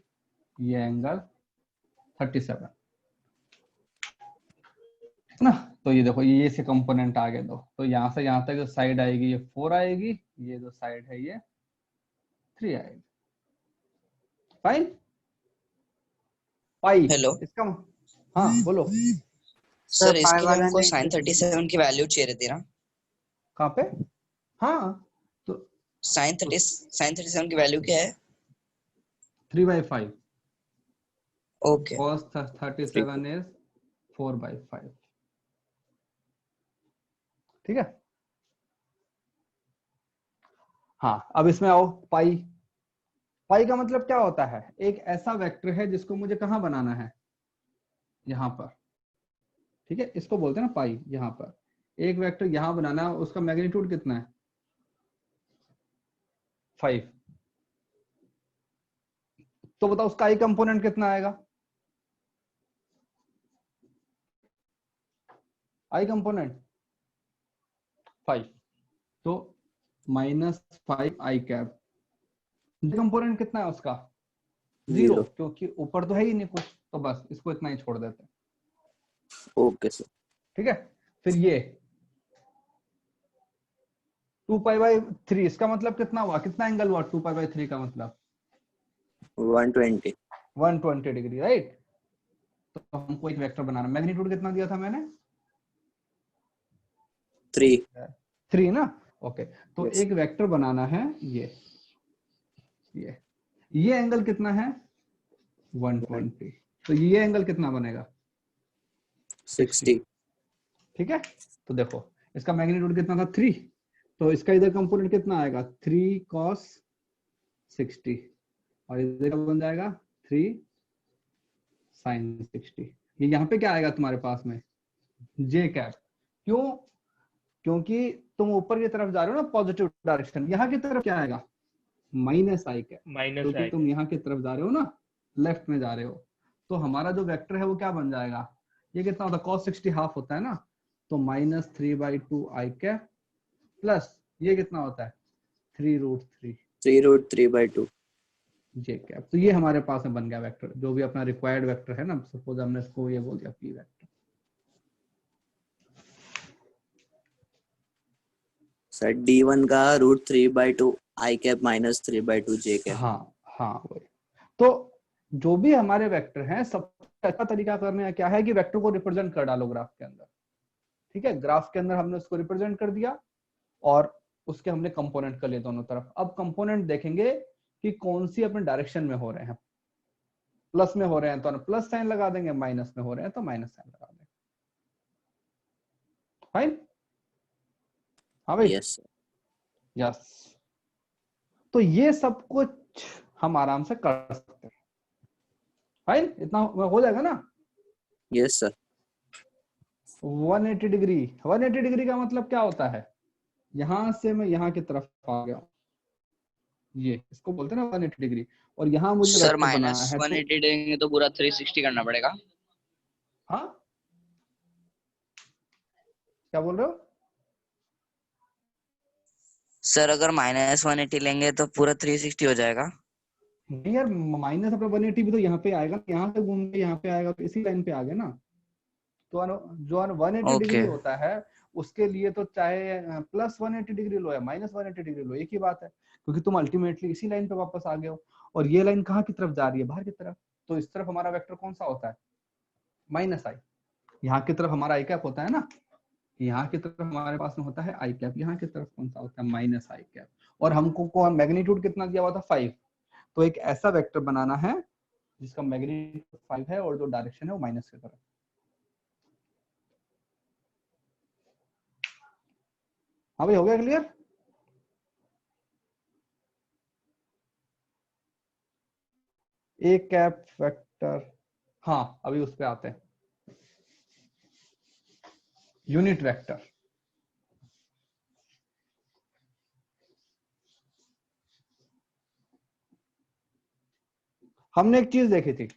ये एंगल 37, ठीक ना। तो ये देखो, ये से कंपोनेंट आ गए दो, तो यहाँ से यहाँ तक जो साइड आएगी ये 4 आएगी, ये जो साइड है ये 3 आएगी। फाइन। पाई हेलो इसका, हाँ बोलो। सर, इसके लिए हमको sin 37 की वैल्यू चाहिए रहती ना? कहाँ पे? हाँ, तो sin 37 की वैल्यू क्या है? 3/5। Okay cos 37 is 4/5। ठीक है। हाँ, अब इसमें आओ। पाई का मतलब क्या होता है? एक ऐसा वेक्टर है जिसको मुझे कहाँ बनाना है, यहाँ पर। ठीक है, इसको बोलते हैं ना पाई। यहाँ पर एक वेक्टर यहाँ बनाना है, उसका मैग्नीट्यूड कितना है? 5। तो बताओ उसका आई कंपोनेंट कितना आएगा? आई कंपोनेंट 5, तो -5 आई कैप। कंपोनेंट कितना है उसका? 0, क्योंकि ऊपर तो है ही नहीं कुछ, तो बस इसको इतना ही छोड़ देते हैं। Okay sir. ठीक है। फिर ये 2π/3, इसका मतलब कितना हुआ? कितना एंगल हुआ 2π/3 का मतलब? 120 डिग्री, राइट। तो हमको एक वेक्टर बनाना, मैग्नीट्यूड कितना दिया था मैंने? 3 ना। ओके, तो Yes. एक वेक्टर बनाना है ये एंगल कितना है? 120। तो ये एंगल कितना बनेगा? 60। ठीक है। तो देखो इसका मैग्नीट्यूड कितना था? 3। तो इसका इधर कंपोनेंट कितना आएगा? 3 cos 60, और इधर क्या बन जाएगा? 3 sin 60। ये यहाँ पे क्या आएगा तुम्हारे पास में? j cap. क्यों? क्योंकि तुम ऊपर की तरफ जा रहे हो ना, पॉजिटिव डायरेक्शन। यहाँ की तरफ क्या आएगा? -i कैप, क्योंकि तुम यहाँ की तरफ जा रहे हो ना, लेफ्ट में जा रहे हो। तो हमारा जो वेक्टर है वो क्या बन जाएगा? ये कितना होता है? cos 60 हाफ होता है ना, तो -3/2 i कैप प्लस ये कितना होता है? 3√3/2 j कैप। तो ये हमारे पास में बन गया वेक्टर, जो भी अपना रिक्वायर्ड वेक्टर है ना। सपोज हमने इसको ये बोल दिया p वेक्टर। सर D1 का √3/2 i कैप -3/2 j कैप। हाँ वही। तो जो भी हमारे वेक्टर हैं, सबसे अच्छा तरीका करने का क्या है कि वेक्टर को रिप्रेजेंट कर डालो ग्राफ के अंदर। ठीक है, ग्राफ के अंदर हमने उसको रिप्रेजेंट कर दिया और उसके हमने कंपोनेंट कर लिए दोनों तरफ। अब कंपोनेंट देखेंगे कि कौन सी अपने डायरेक्शन में हो रहे हैं। प्लस में हो रहे हैं तो प्लस साइन लगा देंगे, माइनस में हो रहे हैं तो माइनस साइन लगा देंगे। फाइन। हाँ भाई। Yes yes. तो ये सब कुछ हम आराम से कर सकते हैं। फाइन, इतना हो जाएगा ना? Yes sir. 180 डिग्री का मतलब क्या होता है? यहां से मैं यहाँ की तरफ आ गया, ये इसको बोलते हैं ना 180 डिग्री। और यहाँ मुझे सर वेक्टर बनाना है -180 देंगे तो पूरा 360 करना पड़ेगा। हाँ, क्या बोल रहे हो? सर अगर -180 लेंगे तो पूरा 360 हो जाएगा। नहीं यार, माइनस अपना 180 भी तो यहाँ पे आएगा, यहाँ से घूम के यहाँ पे आएगा, तो इसी लाइन पे आ गया ना। तो जो 180 डिग्री ओके। होता है उसके लिए तो चाहे +180 डिग्री लो या -180 डिग्री लो, एक ही बात है, क्योंकि तुम अल्टीमेटली इसी लाइन पे वापस आ गए हो। और ये लाइन कहाँ की तरफ जा रही है? बाहर की तरफ। तो इस तरफ हमारा वेक्टर कौन सा होता है? -i। यहाँ की तरफ हमारा i कैप होता है ना, यहाँ की तरफ हमारे पास में होता है i कैप, यहाँ की तरफ कौन सा होता है? -i cap. और हमको मैग्नीट्यूड कितना दिया हुआ था? 5। तो एक ऐसा वेक्टर बनाना है जिसका मैग्नीट्यूड 5 है और जो डायरेक्शन है वो माइनस की तरफ। हाँ भाई, हो गया क्लियर? एक कैप वेक्टर। हाँ, अभी उस पे आते हैं। Unit vector. हमने एक चीज देखी थी,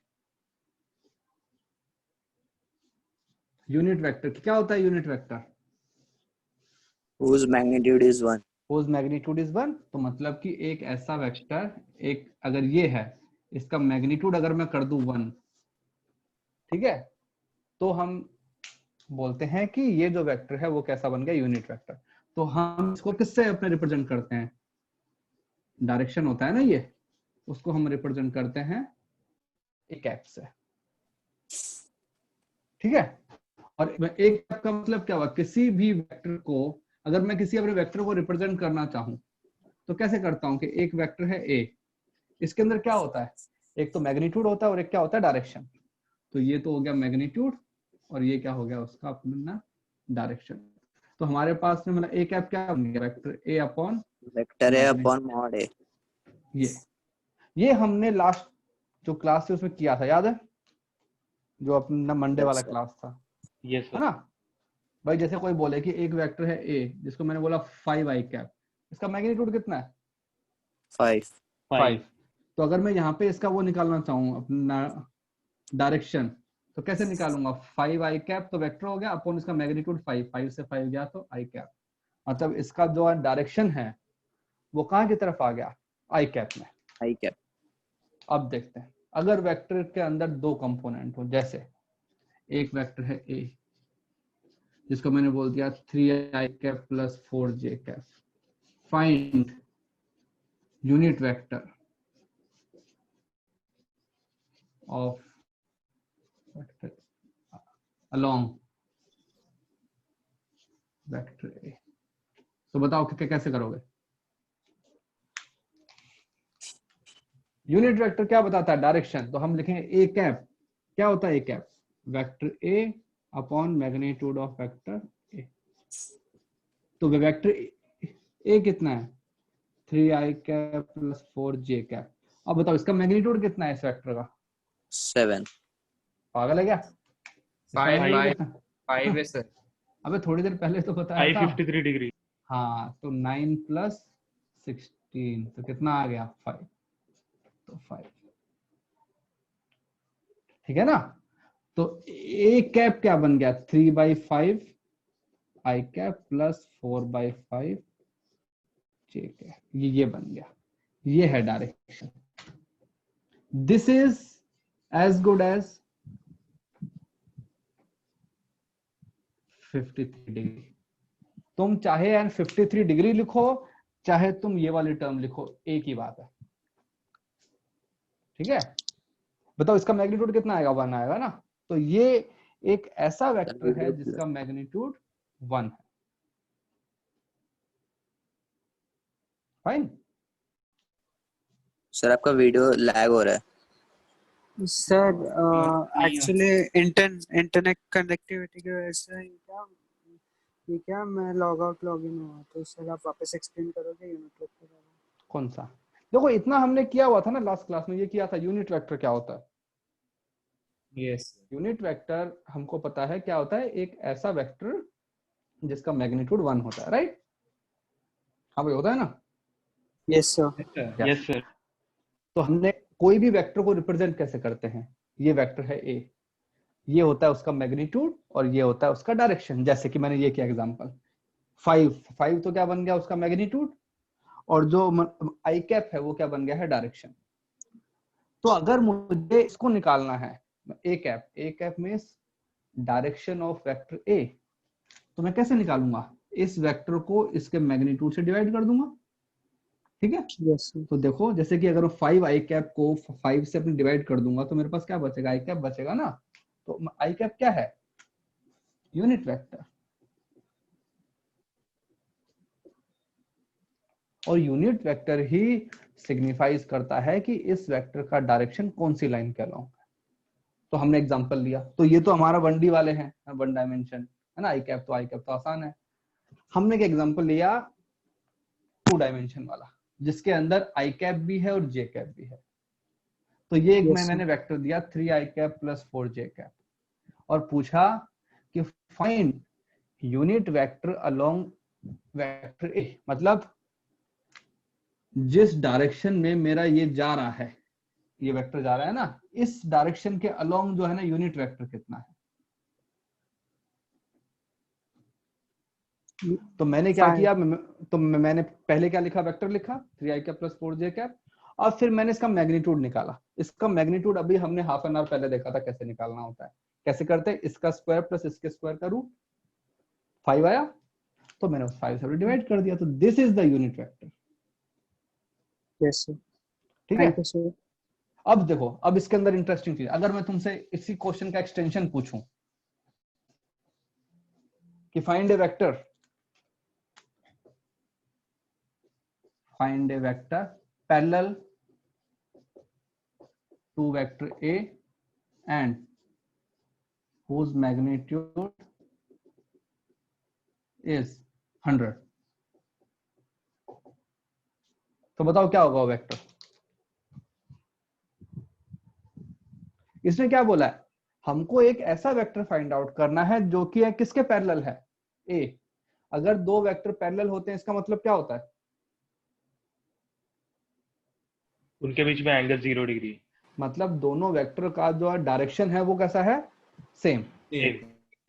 यूनिट वेक्टर। क्या होता है unit vector? whose magnitude is 1। whose magnitude is 1। तो मतलब कि एक ऐसा वेक्टर, एक अगर ये है, इसका मैग्नीट्यूड अगर मैं कर दूं 1, ठीक है, तो हम बोलते हैं कि ये जो वेक्टर है वो कैसा बन गया? Unit vector. तो हम इसको किससे अपने रिप्रेजेंट करते हैं? डायरेक्शन होता है ना ये, उसको हम रिप्रेजेंट करते हैं एक कैप से। ठीक है। और एक कैप का मतलब क्या हुआ? किसी भी वेक्टर को अगर मैं किसी अपने वेक्टर को रिप्रेजेंट करना चाहूं तो कैसे करता हूं कि एक वेक्टर है ए, इसके अंदर क्या होता है? एक तो मैग्नीट्यूड होता है और एक क्या होता है? डायरेक्शन। तो ये तो हो गया मैग्नीट्यूड और ये क्या हो गया उसका अपना डायरेक्शन। तो हमारे पास में मतलब ए कैप क्या बन गया, vector A upon vector A upon mod A. ये हमने लास्ट जो क्लास थी उसमें किया था, याद है, जो अपना मंडे वाला क्लास था। यस है ना भाई, जैसे कोई बोले कि एक वेक्टर है ए जिसको मैंने बोला 5 आई कैप, इसका मैग्नीट्यूड कितना है 5। तो अगर मैं यहाँ पे इसका वो निकालना चाहूँ अपना डायरेक्शन, तो कैसे निकालूंगा, 5 आई कैप तो वेक्टर हो गया अपॉन इसका मैग्नीट्यूड 5 से 5 गया तो आई कैप, मतलब इसका जो डायरेक्शन है वो कहाँ की तरफ आ गया, आई कैप में। आई कैप। अब देखते हैं अगर वेक्टर के अंदर दो कंपोनेंट हो, जैसे एक वेक्टर है ए जिसको मैंने बोल दिया 3 I cap plus 4 J cap, find unit vector of vector along vector A. तो बताओ कैसे करोगे। यूनिट वेक्टर क्या बताता है, डायरेक्शन, तो हम लिखेंगे ए कैप, क्या होता है A cap, vector A upon magnitude of vector A. तो वेक्टर ए कितना है 3 I cap plus 4 J cap. अब बताओ इसका मैग्नीट्यूड कितना है इस वेक्टर का 7। पागल है क्या, 5 है सर। अबे थोड़ी देर पहले तो बताया था 53 डिग्री। हाँ तो 9 प्लस 16 तो कितना आ गया 5, तो 5 ठीक है ना। तो ए कैप क्या बन गया 3/5 I cap plus 4/5 J cap, ये बन गया, ये है direction. This is as good as 53 degree. तुम चाहे 53 डिग्री लिखो चाहे तुम ये वाली टर्म लिखो, एक ही बात है, ठीक है। बताओ इसका मैग्नीट्यूड कितना आएगा 1 आएगा ना। तो ये एक ऐसा वेक्टर है जिसका मैग्नीट्यूड 1 है। फाइन। सर आपका वीडियो लैग हो रहा है। सर एक्चुअली इंटरनेट कनेक्टिविटी की वजह से क्या मैं लॉग आउट लॉग इन हुआ, तो सर आप वापस एक्सप्लेन करोगे यूनिट वेक्टर कौन सा, देखो इतना हमने किया हुआ था ना लास्ट क्लास में, ये किया था यूनिट वेक्टर क्या होता है। यस यूनिट वेक्टर हमको पता है क्या होता है, एक ऐसा वेक्टर जिसका मैग्नीट्यूड 1 होता है, राइट। हाँ भाई होता है ना। Yes sir. Yes sir. तो हमने कोई भी वेक्टर को रिप्रेजेंट कैसे करते हैं, ये वेक्टर है ए, ये होता है उसका मैग्नीट्यूड और ये होता है उसका डायरेक्शन। जैसे कि मैंने ये किया एग्जांपल 5 तो क्या बन गया उसका मैग्नीट्यूड, और जो आई कैप है वो क्या बन गया है डायरेक्शन। तो अगर मुझे इसको निकालना है A cap means direction of vector A, तो मैं कैसे निकालूंगा, इस वेक्टर को इसके मैग्नीट्यूड से डिवाइड कर दूंगा, ठीक है। यस तो देखो जैसे कि अगर मैं 5 आई कैप को 5 से अपने डिवाइड कर दूंगा तो मेरे पास क्या बचेगा, आई कैप बचेगा ना। तो आई कैप क्या है, यूनिट वेक्टर। और यूनिट वेक्टर ही सिग्निफाइज करता है कि इस वेक्टर का डायरेक्शन कौन सी लाइन के अलोंग है। तो हमने एग्जांपल लिया, तो ये तो हमारा 1D वाले हैं, 1 डायमेंशन है ना, आई कैप तो आसान है। हमने क्या एग्जांपल लिया 2 डायमेंशन वाला, जिसके अंदर आई कैप भी है और जे कैप भी है। तो ये एक मैंने वेक्टर दिया 3 I cap plus 4 J cap, और पूछा कि find unit vector along vector A, मतलब जिस डायरेक्शन में मेरा ये जा रहा है, ये वेक्टर जा रहा है ना, इस डायरेक्शन के अलोंग जो है ना यूनिट वेक्टर कितना है। तो मैंने क्या किया, तो मैंने पहले क्या लिखा, वेक्टर लिखा 3 I cap plus 4 J cap, और फिर मैंने इसका मैग्नीट्यूड निकाला। इसका मैग्नीट्यूड अभी हमने हाफ एन आवर पहले देखा था कैसे निकालना होता है। कैसे करते हैं, इसका स्क्वायर प्लस इसके स्क्वायर का रूट 5 आया, तो मैंने उस 5 से डिवाइड कर दिया। तो this is the unit vector. Yes sir. ठीक है। अब देखो, अब इसके अंदर इंटरेस्टिंग चीज, अगर मैं तुमसे इसी क्वेश्चन का एक्सटेंशन पूछूं कि find a vector, parallel to vector A and whose magnitude is 100। तो बताओ क्या होगा वो वेक्टर। इसने क्या बोला है, हमको एक ऐसा वेक्टर फाइंड आउट करना है जो कि है किसके पैरेलल है, ए। अगर दो वेक्टर पैरेलल होते हैं इसका मतलब क्या होता है, उनके बीच में एंगल 0 डिग्री। मतलब दोनों वेक्टर का जो डायरेक्शन है वो कैसा है, सेम। सेम।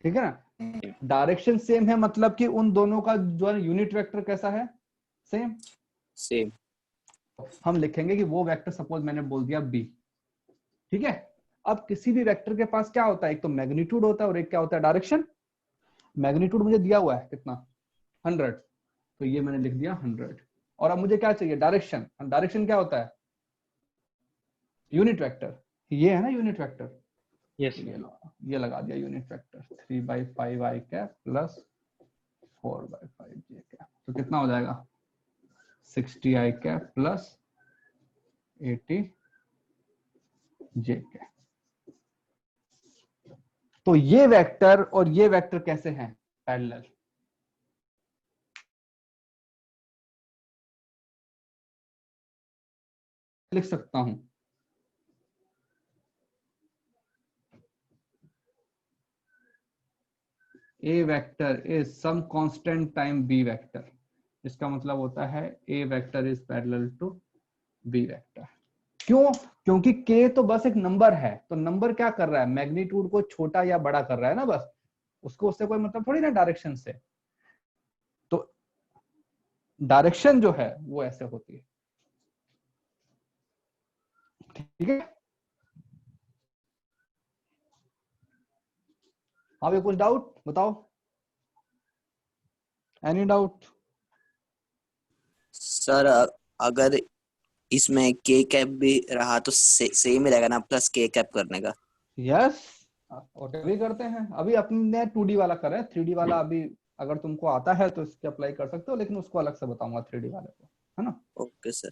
ठीक है ना, डायरेक्शन सेम है मतलब कि उन दोनों का जो है यूनिट वेक्टर कैसा है, सेम। सेम। हम लिखेंगे कि वो वेक्टर, सपोज मैंने बोल दिया बी, ठीक है। अब किसी भी वेक्टर के पास क्या होता है, एक तो मैग्नीट्यूड होता है और एक क्या होता है, डायरेक्शन। मैग्नीट्यूड मुझे दिया हुआ है कितना, 100, तो ये मैंने लिख दिया 100। और अब मुझे क्या चाहिए, डायरेक्शन। डायरेक्शन क्या होता है, यूनिट वेक्टर, ये है ना यूनिट वेक्टर। यस ये लगा दिया unit vector, 3/5 i cap plus 4/5 j cap. तो कितना हो जाएगा, 60 i cap plus 80 j cap. तो ये वेक्टर और ये वेक्टर कैसे हैं, पैरेलल। लिख सकता हूं, A vector is some constant time B vector. इसका मतलब होता है A vector is parallel to B vector. क्यों, क्योंकि के तो बस एक नंबर है, तो नंबर क्या कर रहा है, मैग्नीट्यूड को छोटा या बड़ा कर रहा है ना, बस उसको उससे कोई मतलब थोड़ी ना डायरेक्शन से। तो डायरेक्शन जो है वो ऐसे होती है, ठीक है। हाँ भाई, कुछ डाउट बताओ, एनी डाउट। सर अगर इसमें के कैप भी रहा तो सेम ही रहेगा ना, प्लस के कैप करने का। यस, और भी करते हैं। अभी अपने 2D वाला कर रहे हैं, 3D वाला अभी अगर तुमको आता है तो इसके अप्लाई कर सकते हो, लेकिन उसको अलग से बताऊंगा 3D वाले को, है ना। Okay sir.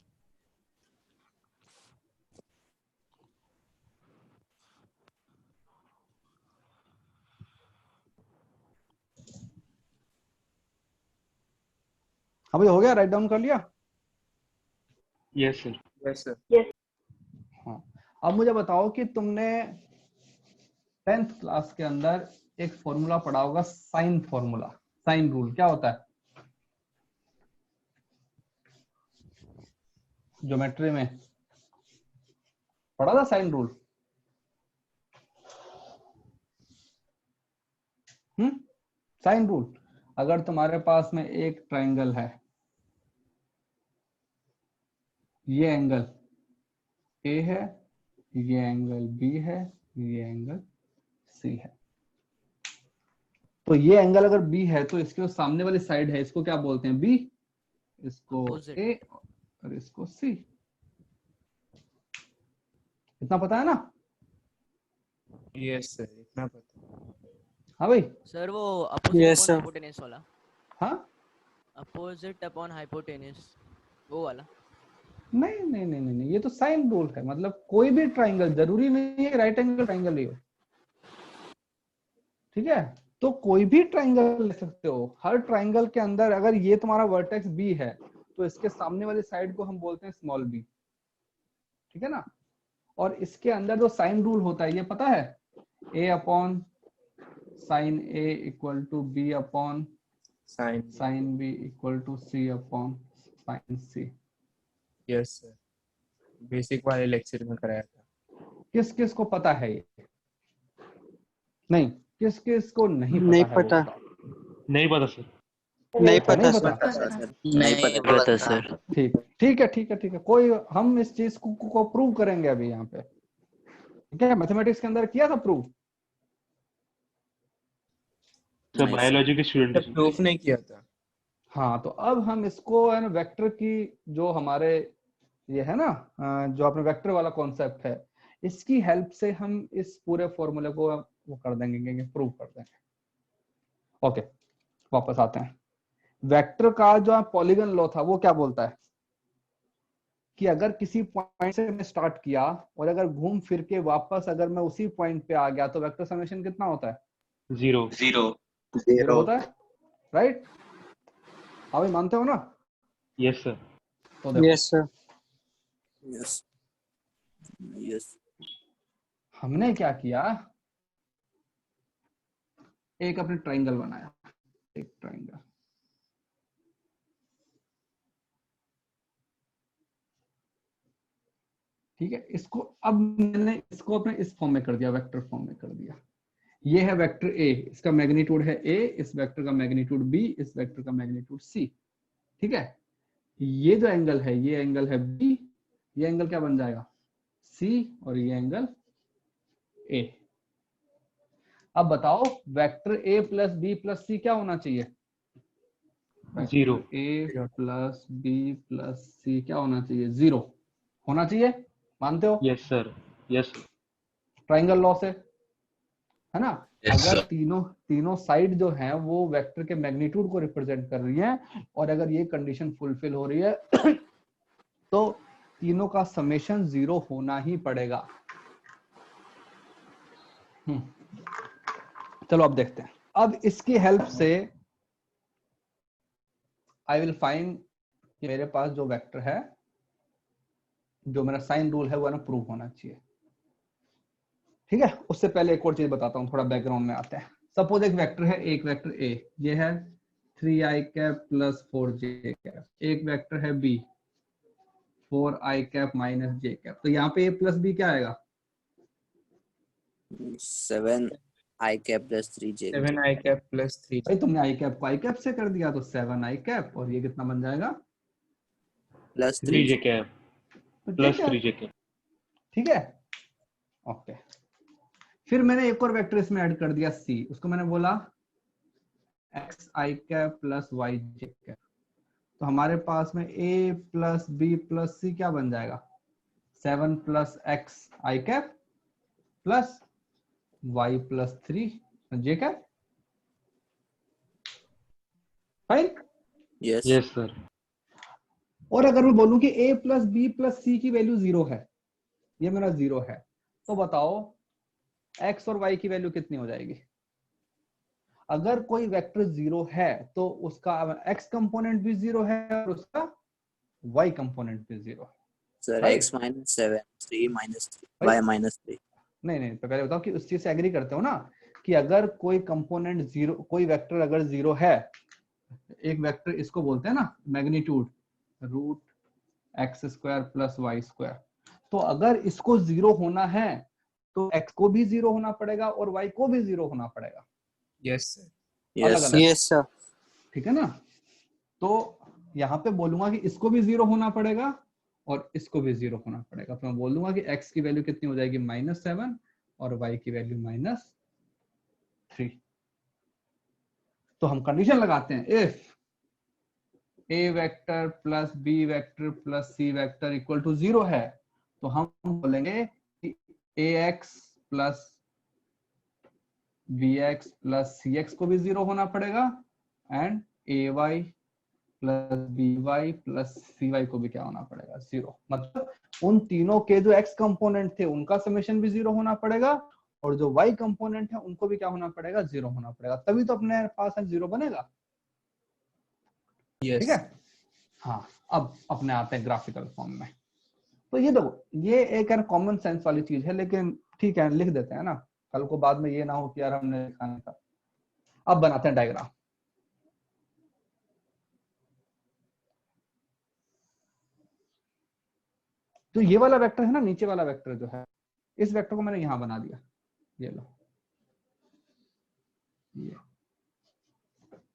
हाँ भाई, हो गया, राइट डाउन कर लिया। Yes sir. Yes sir. हाँ, अब मुझे बताओ कि तुमने 10th क्लास के अंदर एक फॉर्मूला पढ़ा होगा, साइन फॉर्मूला, साइन रूल क्या होता है ज्योमेट्री में, पढ़ा था साइन रूल। साइन रूल, अगर तुम्हारे पास में एक ट्राइंगल है, ये एंगल ए है, ये एंगल बी है, ये एंगल सी है, तो ये एंगल अगर बी है तो इसके जो सामने वाली साइड है इसको क्या बोलते हैं, बी, इसको ए और इसको सी। इतना पता है ना। यस सर, इतना पता। हाँ भाई। सर वो opposite Yes, upon sir. Hypotenuse वाला, हाँ, अपोजिट अपॉन हाइपोटेनस वो वाला। नहीं नहीं नहीं नहीं नहीं, ये तो साइन रूल है, मतलब कोई भी ट्राइंगल, जरूरी नहीं है राइट एंगल ट्राइंगल ही हो, ठीक है। तो कोई भी ट्राइंगल ले सकते हो, हर ट्राइंगल के अंदर अगर ये तुम्हारा वर्टेक्स बी है तो इसके सामने वाली साइड को हम बोलते हैं स्मॉल बी, ठीक है ना। और इसके अंदर जो साइन रूल होता है ये पता है, A upon sine A equal to B upon sine B equal to C upon sine C. Yes sir, basic वाले लेक्चर में कराया था। किस किस को पता है ये, नहीं किस किस को नहीं पता नहीं है, वो पता। बताओ। नहीं पता सर। नहीं अच्छा, पता नहीं सर। पता, नहीं पता सर। ठीक ठीक है ठीक है ठीक है, कोई, हम इस चीज को प्रूव करेंगे अभी यहाँ पे, ठीक है। मैथमेटिक्स के अंदर किया था प्रूव, सर बायोलॉजी के स्टूडेंट प्रूफ नहीं किया था। हाँ। तो अब हम इसको है ना, वेक्टर की जो हमारे ये है ना, जो अपने वेक्टर वाला कॉन्सेप्ट है, इसकी हेल्प से हम इस पूरे फॉर्मूले को वो कर देंगे, प्रूव कर देंगे। ओके, वापस आते हैं। वेक्टर का जो पॉलीगन लॉ था वो क्या बोलता है, कि अगर किसी पॉइंट से मैं स्टार्ट किया और अगर घूम फिर के वापस अगर मैं उसी पॉइंट पे आ गया तो वेक्टर समेशन कितना होता है? 0 जीरो होता है, राइट? हाँ भाई, मानते हो ना? यस सर तो देखो यस सर। यस यस हमने क्या किया, एक अपने ट्राइंगल बनाया, एक ट्राइंगल, ठीक है। इसको अब मैंने इसको अपने इस फॉर्म में कर दिया, वेक्टर फॉर्म में कर दिया। ये है वेक्टर ए, इसका मैग्नीट्यूड है ए, इस वेक्टर का मैग्नीट्यूड बी, इस वेक्टर का मैग्नीट्यूड सी, ठीक है। ये जो एंगल है, ये एंगल है बी, ये एंगल क्या बन जाएगा? सी, और ये एंगल ए। अब बताओ vector A plus B plus C क्या होना चाहिए? 0 A plus B plus C क्या होना चाहिए? 0 होना चाहिए, मानते हो? Yes sir yes triangle law से, है ना? Yes, अगर sir. तीनों साइड जो हैं वो वेक्टर के मैग्नीट्यूड को रिप्रेजेंट कर रही हैं और अगर ये कंडीशन फुलफिल हो रही है तो तीनों का समेशन 0 होना ही पड़ेगा। चलो अब देखते हैं। अब इसकी हेल्प से आई विल फाइंड कि मेरे पास जो वेक्टर है, जो मेरा साइन रूल है वो ना प्रूव होना चाहिए, ठीक है। उससे पहले एक और चीज बताता हूँ, थोड़ा बैकग्राउंड में आते हैं। सपोज एक वेक्टर है, एक वेक्टर ए, ये है 3i cap plus 4j cap. एक वेक्टर है B 4i cap minus j cap. तो यहाँ पे a प्लस बी क्या आएगा? 7i cap plus 3j 7i cap plus 3j। भाई तुमने i कैप को i कैप से कर दिया तो 7i कैप, और ये कितना बन जाएगा? Plus 3j cap plus 3j cap, ठीक है, ओके। फिर मैंने एक और वेक्टर इसमें ऐड कर दिया c, उसको मैंने बोला xi cap plus yj cap. तो हमारे पास में a plus b plus c क्या बन जाएगा? 7 plus xi cap plus y plus 3j cap, fine? Yes sir. और अगर मैं बोलूं कि a प्लस बी प्लस सी की वैल्यू 0 है, ये मेरा 0 है, तो बताओ x और y की वैल्यू कितनी हो जाएगी? अगर कोई वेक्टर 0 है तो उसका x कंपोनेंट भी 0 है और उसका y कंपोनेंट भी 0 है। Sir Right? x minus 7 3 minus 3 y minus 3। नहीं, तो पहले बताओ कि उस चीज से एग्री करते हो ना कि अगर कोई कंपोनेंट 0, कोई वेक्टर अगर 0 है, एक वेक्टर इसको बोलते हैं ना magnitude root X square plus Y square. तो अगर इसको 0 होना है तो x को भी 0 होना पड़ेगा और y को भी 0 होना पड़ेगा। Yes sir. अलग-अलग। Yes sir. ठीक है ना? तो यहाँ पे बोलूंगा कि इसको भी 0 होना पड़ेगा और इसको भी 0 होना पड़ेगा। तो मैं बोल दूंगा कि x की वैल्यू कितनी हो जाएगी? -7 और y की वैल्यू -3। तो हम कंडीशन लगाते हैं, if a vector plus b vector plus c vector equal to 0 है, तो हम बोलेंगे कि ax plus bx plus cx को भी 0 होना पड़ेगा and ay plus by plus cy को भी क्या होना पड़ेगा? 0। मतलब उन तीनों के जो x कंपोनेंट थे उनका समेशन भी 0 होना पड़ेगा और जो y कंपोनेंट है उनको भी क्या होना पड़ेगा? 0 होना पड़ेगा, तभी तो अपने पास 0 बनेगा। यस। ठीक है? हाँ, अब अपने आते हैं ग्राफिकल फॉर्म में। तो ये देखो, ये एक कॉमन सेंस वाली चीज है, लेकिन ठीक है लिख देते हैं ना, कल को बाद में ये ना हो कि यार हमने लिखा नहीं था। अब बनाते हैं डायग्राम। तो ये वाला वेक्टर है ना, नीचे वाला वेक्टर जो है, इस वेक्टर को मैंने यहां बना दिया, ये लो,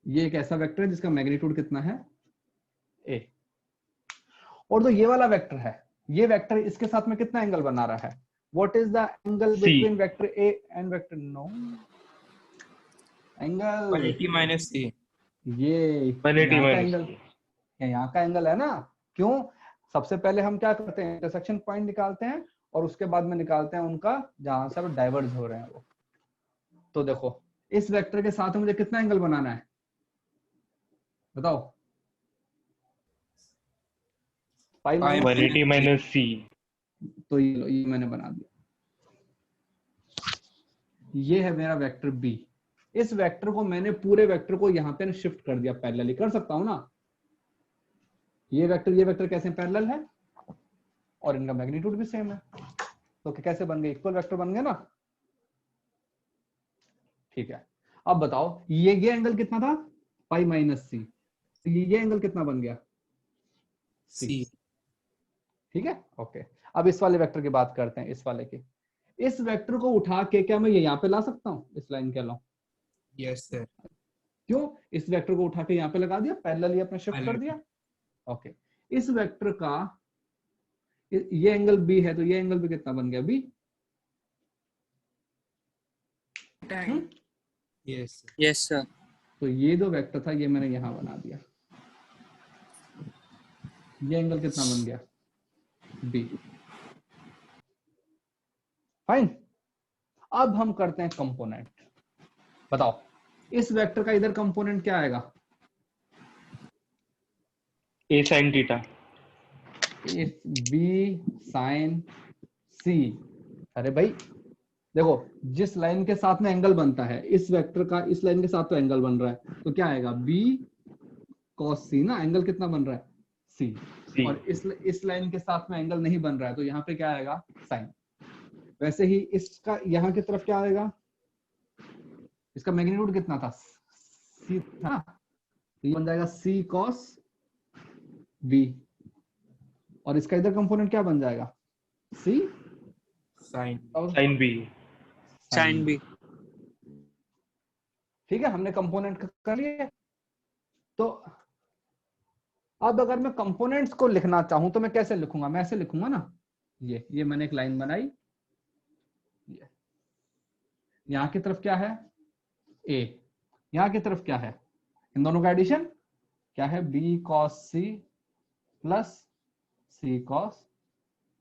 ये एक ऐसा वेक्टर है जिसका मैग्नीट्यूड कितना है? a। और जो ये वाला वेक्टर है, ये वेक्टर इसके साथ में कितना एंगल बना रहा है? What is the angle between vector a and vector? No angle 180 minus c। ये 180 यहाँ का minus एंगल, यहाँ का एंगल है ना। क्यों? सबसे पहले हम क्या करते हैं? इंटरसेक्शन पॉइंट निकालते हैं और उसके बाद में निकालते हैं उनका जहां से डाइवर्ज हो रहे हैं वो। तो देखो इस वेक्टर के साथ मुझे कितना एंगल बनाना है बताओ? Pi minus 180 minus C. तो ये लो, ये मैंने बना दिया। ये है मेरा वेक्टर बी। इस वेक्टर को मैंने पूरे वेक्टर को यहाँ पे शिफ्ट कर दिया, पैरेलली कर सकता हूं ना। ये वेक्टर कैसे पैरेलल है और इनका मैग्नीट्यूड भी सेम है, तो कैसे बन गए, इक्वल वेक्टर बन गए ना। ठीक है, अब बताओ ये एंगल कितना था, पाई माइनस सी। ये एंगल कितना बन गया, सी। ठीक है, ओके। अब इस वाले वेक्टर की बात करते हैं, इस वाले की। इस वेक्टर को उठा के क्या मैं ये यहाँ पे ला सकता हूँ, इस लाइन के अलावा? Yes sir. क्यों? इस वेक्टर को उठा के यहाँ पे लगा दिया, पैरेलली अपने शिफ्ट कर दिया। ओके, इस वेक्टर का ये एंगल बी है, तो ये एंगल भी कितना बन गया, बी। Yes sir. तो ये जो वेक्टर था ये मैंने यहां बना दिया, ये एंगल कितना बन गया, बी। फाइन। अब हम करते हैं कंपोनेंट। बताओ इस वेक्टर का इधर कंपोनेंट क्या आएगा, A sine theta. If B sine C. अरे भाई देखो, जिस लाइन के साथ में एंगल बनता है इस वेक्टर का, इस लाइन के साथ तो एंगल बन रहा है, तो क्या आएगा, बी कॉस सी ना। एंगल कितना बन रहा है, सी। और इस लाइन के साथ में एंगल नहीं बन रहा है, तो यहाँ पे क्या आएगा, साइन। वैसे ही इसका यहाँ की तरफ क्या आएगा, इसका मैग्नीट्यूड कितना था, सी था, तो ये बन जाएगा सी कॉस बी। और इसका इधर कंपोनेंट क्या बन जाएगा, C sine B. Sine B. ठीक है, हमने कंपोनेंट कर लिए। तो अब अगर मैं कंपोनेंट्स को लिखना चाहूं तो मैं कैसे लिखूंगा, मैं ऐसे लिखूंगा ना, ये मैंने एक लाइन बनाई, यहां की तरफ क्या है, ए, यहां की तरफ क्या है, इन दोनों का एडिशन क्या है, बी कॉस सी प्लस सी कॉस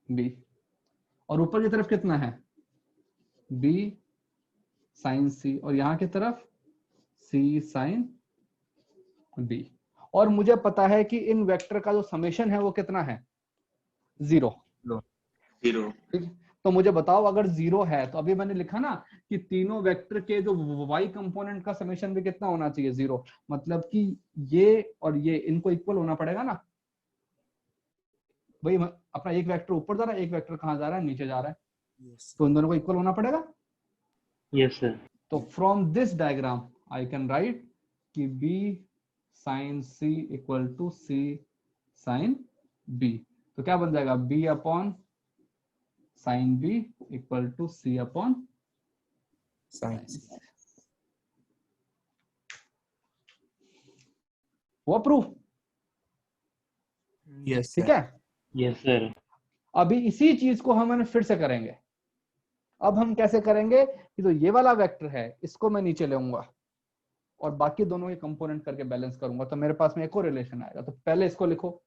बी। और ऊपर की तरफ कितना है, बी साइन सी, और यहां की तरफ सी साइन बी। और मुझे पता है कि इन वेक्टर का जो समेशन है वो कितना है, 0। ठीक, तो मुझे बताओ अगर 0 है तो अभी मैंने लिखा ना कि तीनों वेक्टर के जो y कंपोनेंट का समेशन भी कितना होना चाहिए, 0। मतलब कि ये और ये इनको इक्वल होना पड़ेगा ना। भाई अपना एक वेक्टर ऊपर जा रहा है, एक वेक्टर कहाँ जा रहा है, नीचे जा रहा है, तो इन दोनों को इक्वल होना पड़ेगा। Yes sir. तो from this diagram I can write कि b sine c equal to c sine b। तो क्या बन जाएगा, b upon sine b equal to c upon sine. वो प्रूफ, यस ठीक है। Yes sir. अभी इसी चीज को हम फिर से करेंगे। अब हम कैसे करेंगे कि जो ये वाला वेक्टर है इसको मैं नीचे लेऊंगा और बाकी दोनों के कंपोनेंट करके बैलेंस करूंगा, तो मेरे पास में एक और रिलेशन आएगा। तो पहले इसको लिखो,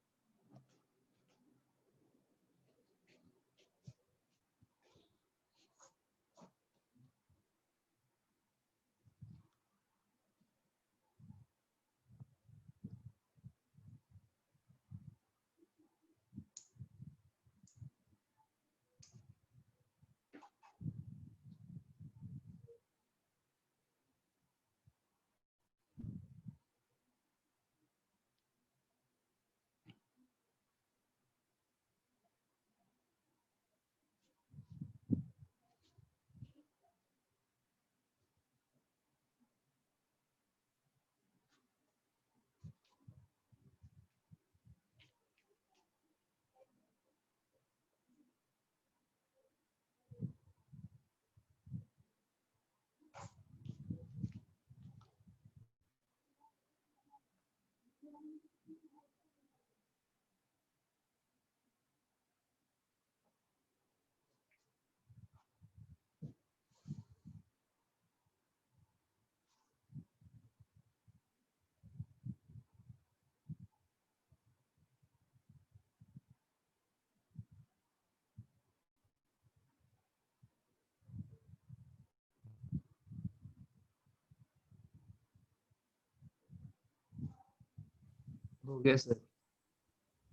हो गया सर।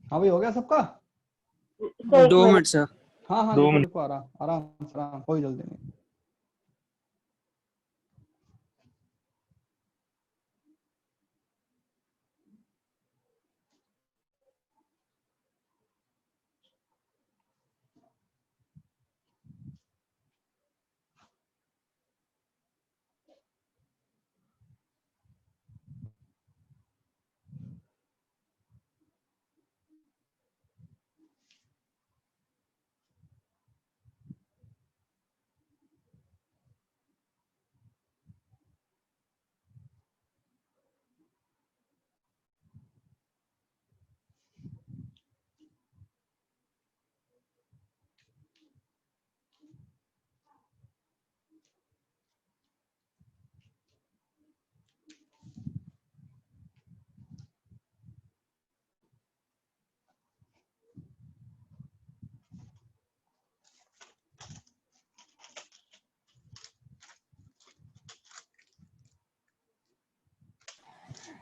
हाँ भाई हो गया सबका। Sir 2 minute sir. हाँ हाँ 2 लिखो मिनट। लिखो, आराम आराम आराम, कोई जल्दी नहीं।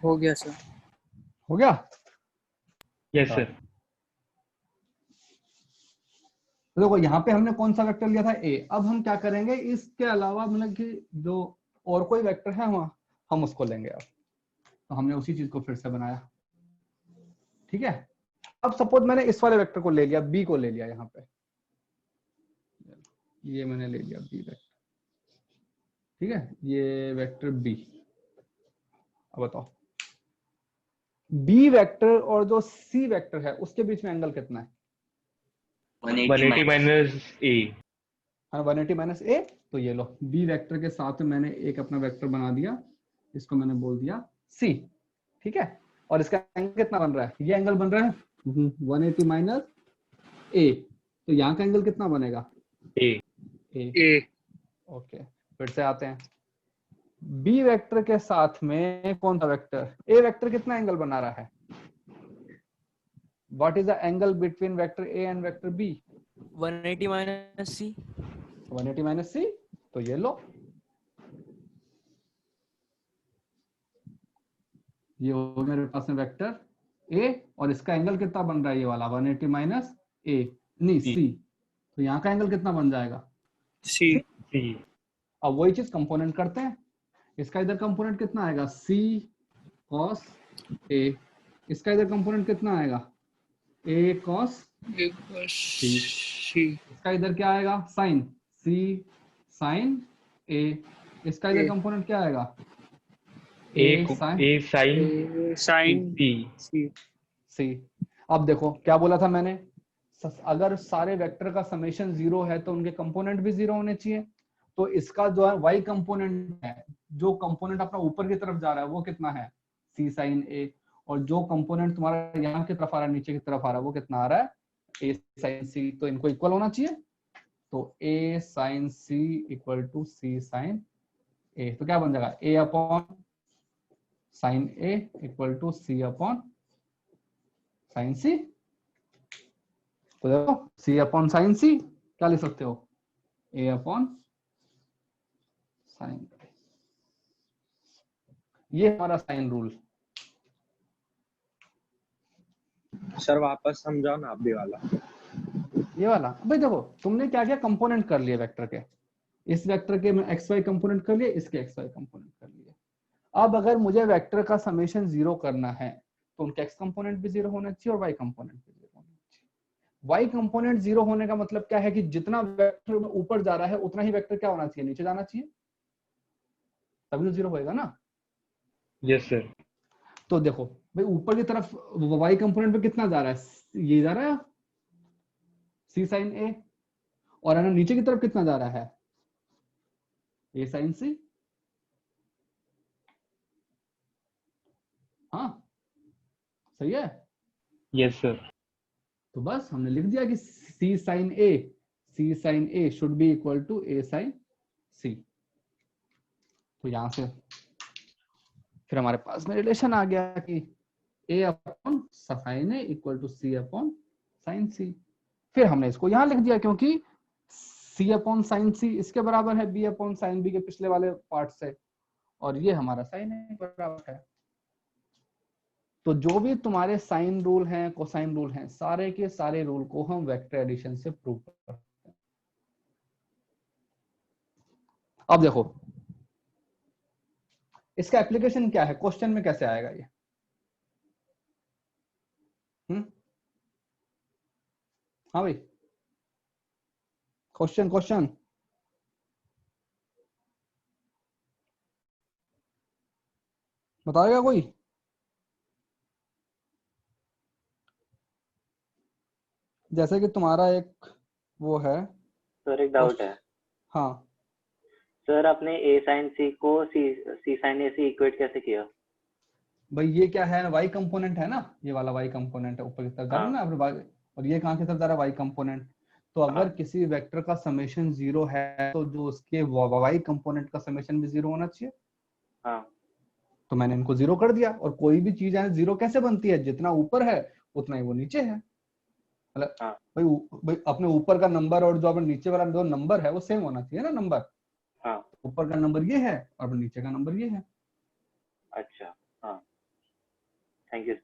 हो गया सर। हो गया? यस चलो। सर। तो देखो यहाँ पे हमने कौन सा वेक्टर लिया था, ए। अब हम क्या करेंगे, इसके अलावा मतलब कि जो और कोई वेक्टर है वहां, हम उसको लेंगे। अब तो हमने उसी चीज को फिर से बनाया, ठीक है। अब सपोज मैंने इस वाले वेक्टर को ले लिया, बी को ले लिया यहाँ पे, ये मैंने ले लिया बी वेक्टर, ठीक है, ये वेक्टर बी। अब बताओ बी वेक्टर और जो सी वेक्टर है उसके बीच में एंगल कितना है? 180 माइनस ए। हाँ 180 माइनस ए। तो ये लो, बी वेक्टर के साथ में मैंने एक अपना वेक्टर बना दिया, इसको मैंने बोल दिया सी, ठीक है। और इसका एंगल कितना बन रहा है? ये एंगल बन रहा है 180 माइनस ए। तो यहाँ का एंगल कितना बनेगा? ए। ए। ओके, फिर से आते हैं बी वेक्टर के साथ में कौन सा वेक्टर, ए वेक्टर कितना एंगल बना रहा है? What is the angle between vector A and vector B? 180 minus C. 180 minus C. तो ये लो, ये हो मेरे पास में वेक्टर ए, और इसका एंगल कितना बन रहा है? ये वाला 180 माइनस ए, नहीं सी। तो यहाँ का एंगल कितना बन जाएगा? सी। सी। अब वही चीज कंपोनेंट करते हैं, इसका इधर कंपोनेंट कितना आएगा? सी कॉस ए। इसका इधर कंपोनेंट कितना आएगा? ए कॉस सी। इसका इधर क्या आएगा? साइन सी साइन ए। इसका इधर कंपोनेंट क्या आएगा? ए साइन सी। सी। अब देखो क्या बोला था मैंने, अगर सारे वेक्टर का समेशन 0 है तो उनके कंपोनेंट भी 0 होने चाहिए। तो इसका जो है वाई कंपोनेंट है, जो कंपोनेंट अपना ऊपर की तरफ जा रहा है वो कितना है? सी साइन ए। और जो कंपोनेंट तुम्हारा यहाँ की तरफ आ रहा है, नीचे की तरफ आ रहा है, वो कितना आ रहा है? A sine C. तो इनको इक्वल होना चाहिए। तो A sine C equal to C sine A. तो क्या बन जाएगा? A upon sine A equal to C upon sine C. तो देखो सी अपॉन साइन सी क्या लिख सकते हो? ए अपॉन साइन। ये हमारा साइन रूल। सर वापस समझाओ ना आप भी वाला। ये वाला भाई देखो, तुमने क्या किया, कंपोनेंट कर लिए वेक्टर के। इस वेक्टर के मैं एक्स वाई कंपोनेंट कर लिए, इसके एक्स वाई कंपोनेंट कर लिए। अब अगर मुझे वेक्टर का समेशन 0 करना है तो उनके एक्स कंपोनेंट भी 0 होना चाहिए और वाई कंपोनेंट भी 0 होना चाहिए। वाई कंपोनेंट 0 होने का मतलब क्या है कि जितना वेक्टर ऊपर जा रहा है उतना ही वेक्टर क्या होना चाहिए? नीचे जाना चाहिए, तभी तो 0 होएगा ना। Yes sir. तो देखो भाई ऊपर की तरफ वाई कंपोनेंट पे कितना जा रहा है? ये जा रहा है सी साइन ए। और है ना नीचे की तरफ कितना जा रहा है? A sine C. हाँ सही है। Yes sir. तो बस हमने लिख दिया कि C sine A should be equal to A sine C. तो यहां से फिर हमारे पास में रिलेशन आ गया कि A upon sine A equal to C upon sine C. फिर हमने इसको यहां लिख दिया क्योंकि सी अपॉन साइन सी इसके बराबर है बी अपॉन साइन बी के पिछले वाले पार्ट से, और ये हमारा साइन ए बराबर है। तो जो भी तुम्हारे साइन रूल हैं, कोसाइन रूल हैं, सारे के सारे रूल को हम वेक्टर एडिशन से प्रूव करते हैं। अब देखो इसका एप्लीकेशन क्या है, क्वेश्चन में कैसे आएगा ये? हाँ भाई, क्वेश्चन क्वेश्चन बताएगा कोई? जैसे कि तुम्हारा एक वो है सर, एक डाउट है। हाँ सर, आपने a sin c को c sin a से इक्वेट कैसे किया? भाई ये क्या है, वाई कंपोनेंट है ना, ये वाला वाई कंपोनेंट है ऊपर की तरफ जा रहा है ना आपने, और ये कहाँ की तरफ जा रहा है, वाई कंपोनेंट। तो अगर किसी वेक्टर का समेशन 0 है तो जो उसके वाई कंपोनेंट का समेशन भी 0 होना चाहिए। हाँ। तो मैंने इनको 0 कर दिया, और कोई भी चीज है 0 कैसे बनती है, जितना ऊपर है उतना ही वो नीचे है। मतलब भाई अपने ऊपर का नंबर और जो अपने नीचे वाला जो नंबर है वो सेम होना चाहिए ना नंबर। हाँ। ऊपर का नंबर ये है और नीचे का नंबर ये है। अच्छा, हाँ, थैंक यू।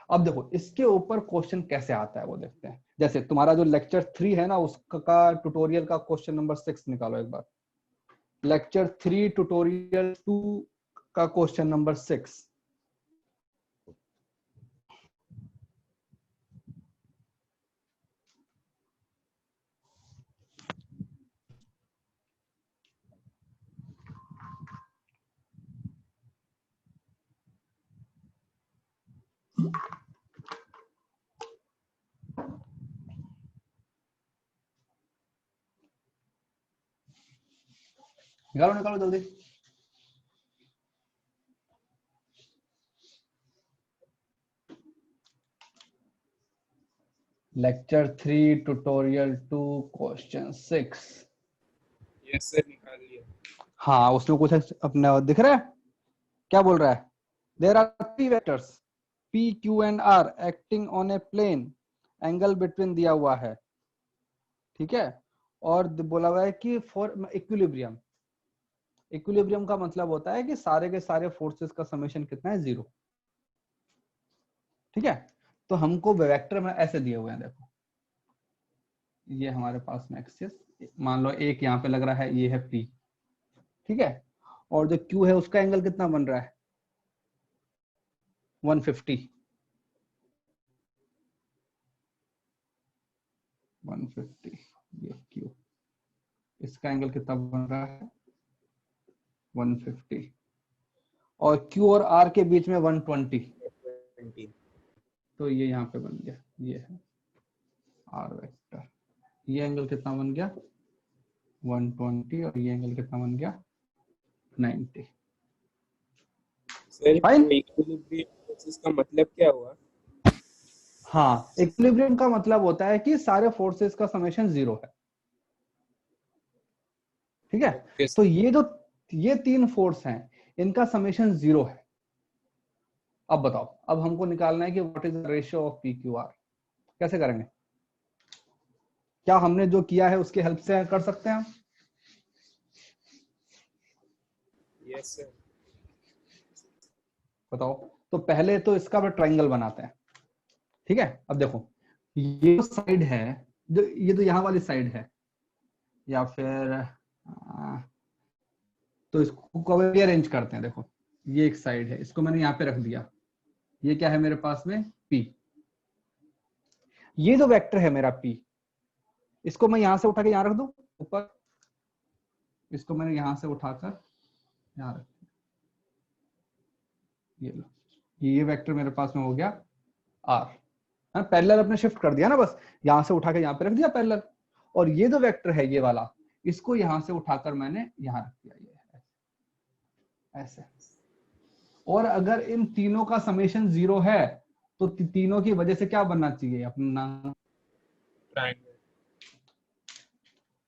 अब देखो इसके ऊपर क्वेश्चन कैसे आता है वो देखते हैं। जैसे तुम्हारा जो लेक्चर 3 है ना, उसका ट्यूटोरियल का क्वेश्चन नंबर 6 निकालो एक बार। लेक्चर 3 ट्यूटोरियल 2 का क्वेश्चन नंबर 6। निकालो निकालो जल्दी। Lecture 3 tutorial 2 question 6। Yes sir, निकाल लिया। हाँ, उसमें कुछ अपने दिख रहा है, क्या बोल रहा है? There are 3 vectors P, Q and R acting on a plane, angle between दिया हुआ है, ठीक है। और बोला हुआ है कि फॉर इक्विलिब्रियम, इक्विलिब्रियम का मतलब होता है कि सारे के सारे फोर्सेस का समेशन कितना है, 0, ठीक है। तो हमको वेक्टर में ऐसे दिए हुए हैं, देखो ये हमारे पास में एक्सिस, मान लो एक यहाँ पे लग रहा है, ये है P, ठीक है। और जो Q है उसका एंगल कितना बन रहा है, 150, 150, ये Q, इसका एंगल कितना बन रहा है, 150, और Q और R के बीच में 120, तो ये यहाँ पे बन गया, ये है R वेक्टर। ये एंगल कितना बन गया, 120, और ये एंगल कितना बन गया, 90। सर, इक्विलिब्रियम का मतलब क्या हुआ? हाँ, इक्विलिब्रियम का मतलब होता है कि सारे फोर्सेस का समेशन 0 है, ठीक है। तो ये 3 फोर्स हैं, इनका समेशन 0 है। अब बताओ, अब हमको निकालना है कि what is the ratio of P Q R. कैसे करेंगे? क्या हमने जो किया है उसके हेल्प से कर सकते हैं हम? Yes sir. बताओ। तो पहले तो इसका ट्रायंगल बनाते हैं, ठीक है। अब देखो ये साइड है, जो ये तो यहाँ वाली साइड है, या फिर तो इसको अरेंज करते हैं। देखो ये एक साइड है, इसको मैंने यहाँ पे रख दिया, ये क्या है मेरे पास में, P। ये जो वेक्टर है मेरा P, इसको मैं यहां से उठा के यहां रख दूं ऊपर, इसको मैंने यहां से उठाकर यहां रख दिया, ये लो, ये वेक्टर मेरे पास में हो गया R। पैरेलल अपने शिफ्ट कर दिया ना, बस यहां से उठा के यहां पे रख दिया पैरेलल। और ये जो वेक्टर है ये वाला, इसको यहां से उठाकर मैंने यहां रख दिया, ये ऐसे। और अगर इन तीनों का समेशन 0 है तो तीनों की वजह से क्या बनना चाहिए अपना,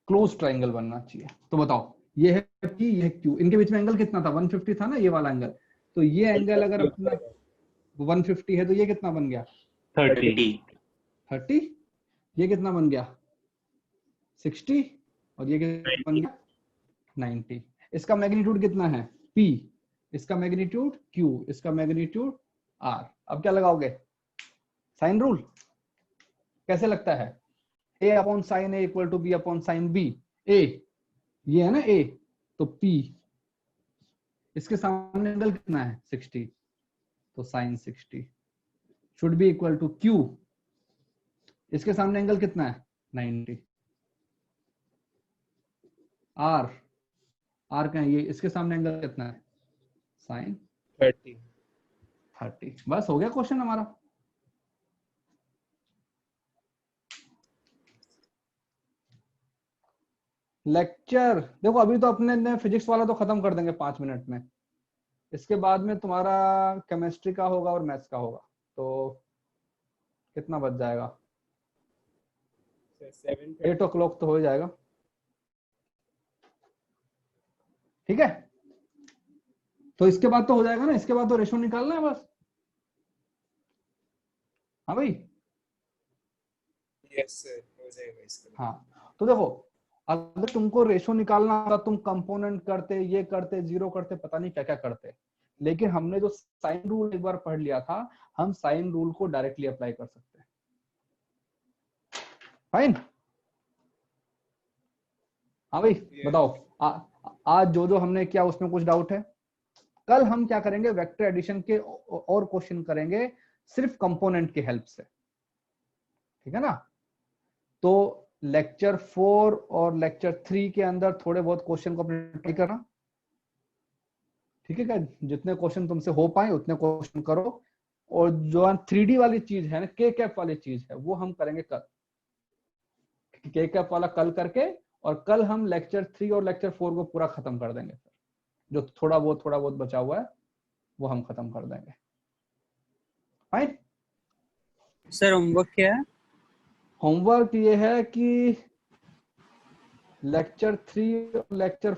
क्लोज ट्रायंगल बनना चाहिए। तो बताओ ये है P, ये है Q, इनके बीच में एंगल कितना था, 150 था ना ये वाला एंगल। तो ये एंगल अगर अपना 150 है तो ये कितना बन गया, 30। ये कितना बन गया, 60, और ये कितना बन गया, 90। इसका मैग्नीट्यूड कितना है, P, इसका मैग्नीट्यूड Q, इसका मैग्नीट्यूड आर। अब क्या लगाओगे, साइन रूल। कैसे लगता है, A upon sine A equal to B upon sine B. ए ये है ना ए, तो पी, इसके सामने एंगल कितना है 60, तो sine 60 should be equal to Q, इसके सामने एंगल कितना है 90। आर, आर का है ये, इसके सामने एंगल कितना है साइन 30। बस हो गया क्वेश्चन हमारा। लेक्चर देखो, अभी तो अपने फिजिक्स वाला तो खत्म कर देंगे 5 मिनट में, इसके बाद में तुम्हारा केमिस्ट्री का होगा और मैथ्स का होगा, तो कितना बच जाएगा 8 o'clock तो हो जाएगा। ठीक है, तो इसके बाद तो हो जाएगा ना, इसके बाद तो रेशो निकालना है बस। हाँ भाई, यस सर, हो जाएगा इसका। हाँ तो देखो, अगर तुमको रेशो निकालना होता तुम कंपोनेंट करते, ये करते, जीरो करते, पता नहीं क्या क्या करते, लेकिन हमने जो साइन रूल एक बार पढ़ लिया था, हम साइन रूल को डायरेक्टली अप्लाई कर सकते हैं। फाइन। हाँ भाई बताओ, आज जो हमने किया उसमें कुछ डाउट है? कल हम क्या करेंगे, वेक्टर एडिशन के और क्वेश्चन करेंगे सिर्फ कंपोनेंट की हेल्प से, ठीक है ना। तो लेक्चर 4 और लेक्चर 3 के अंदर थोड़े बहुत क्वेश्चन को अपने ट्राई करना, ठीक है क्या? जितने क्वेश्चन तुमसे हो पाए उतने क्वेश्चन करो, और जो 3D वाली चीज है ना, के कैप वाली चीज है, वो हम करेंगे कल। के कैप वाला कल करके, और कल हम लेक्चर 3 और लेक्चर 4 को पूरा खत्म कर देंगे। जो थोड़ा बहुत बचा हुआ है वो हम खत्म कर देंगे। फाइन। सर होमवर्क क्या है? होमवर्क ये है कि लेक्चर 3 और लेक्चर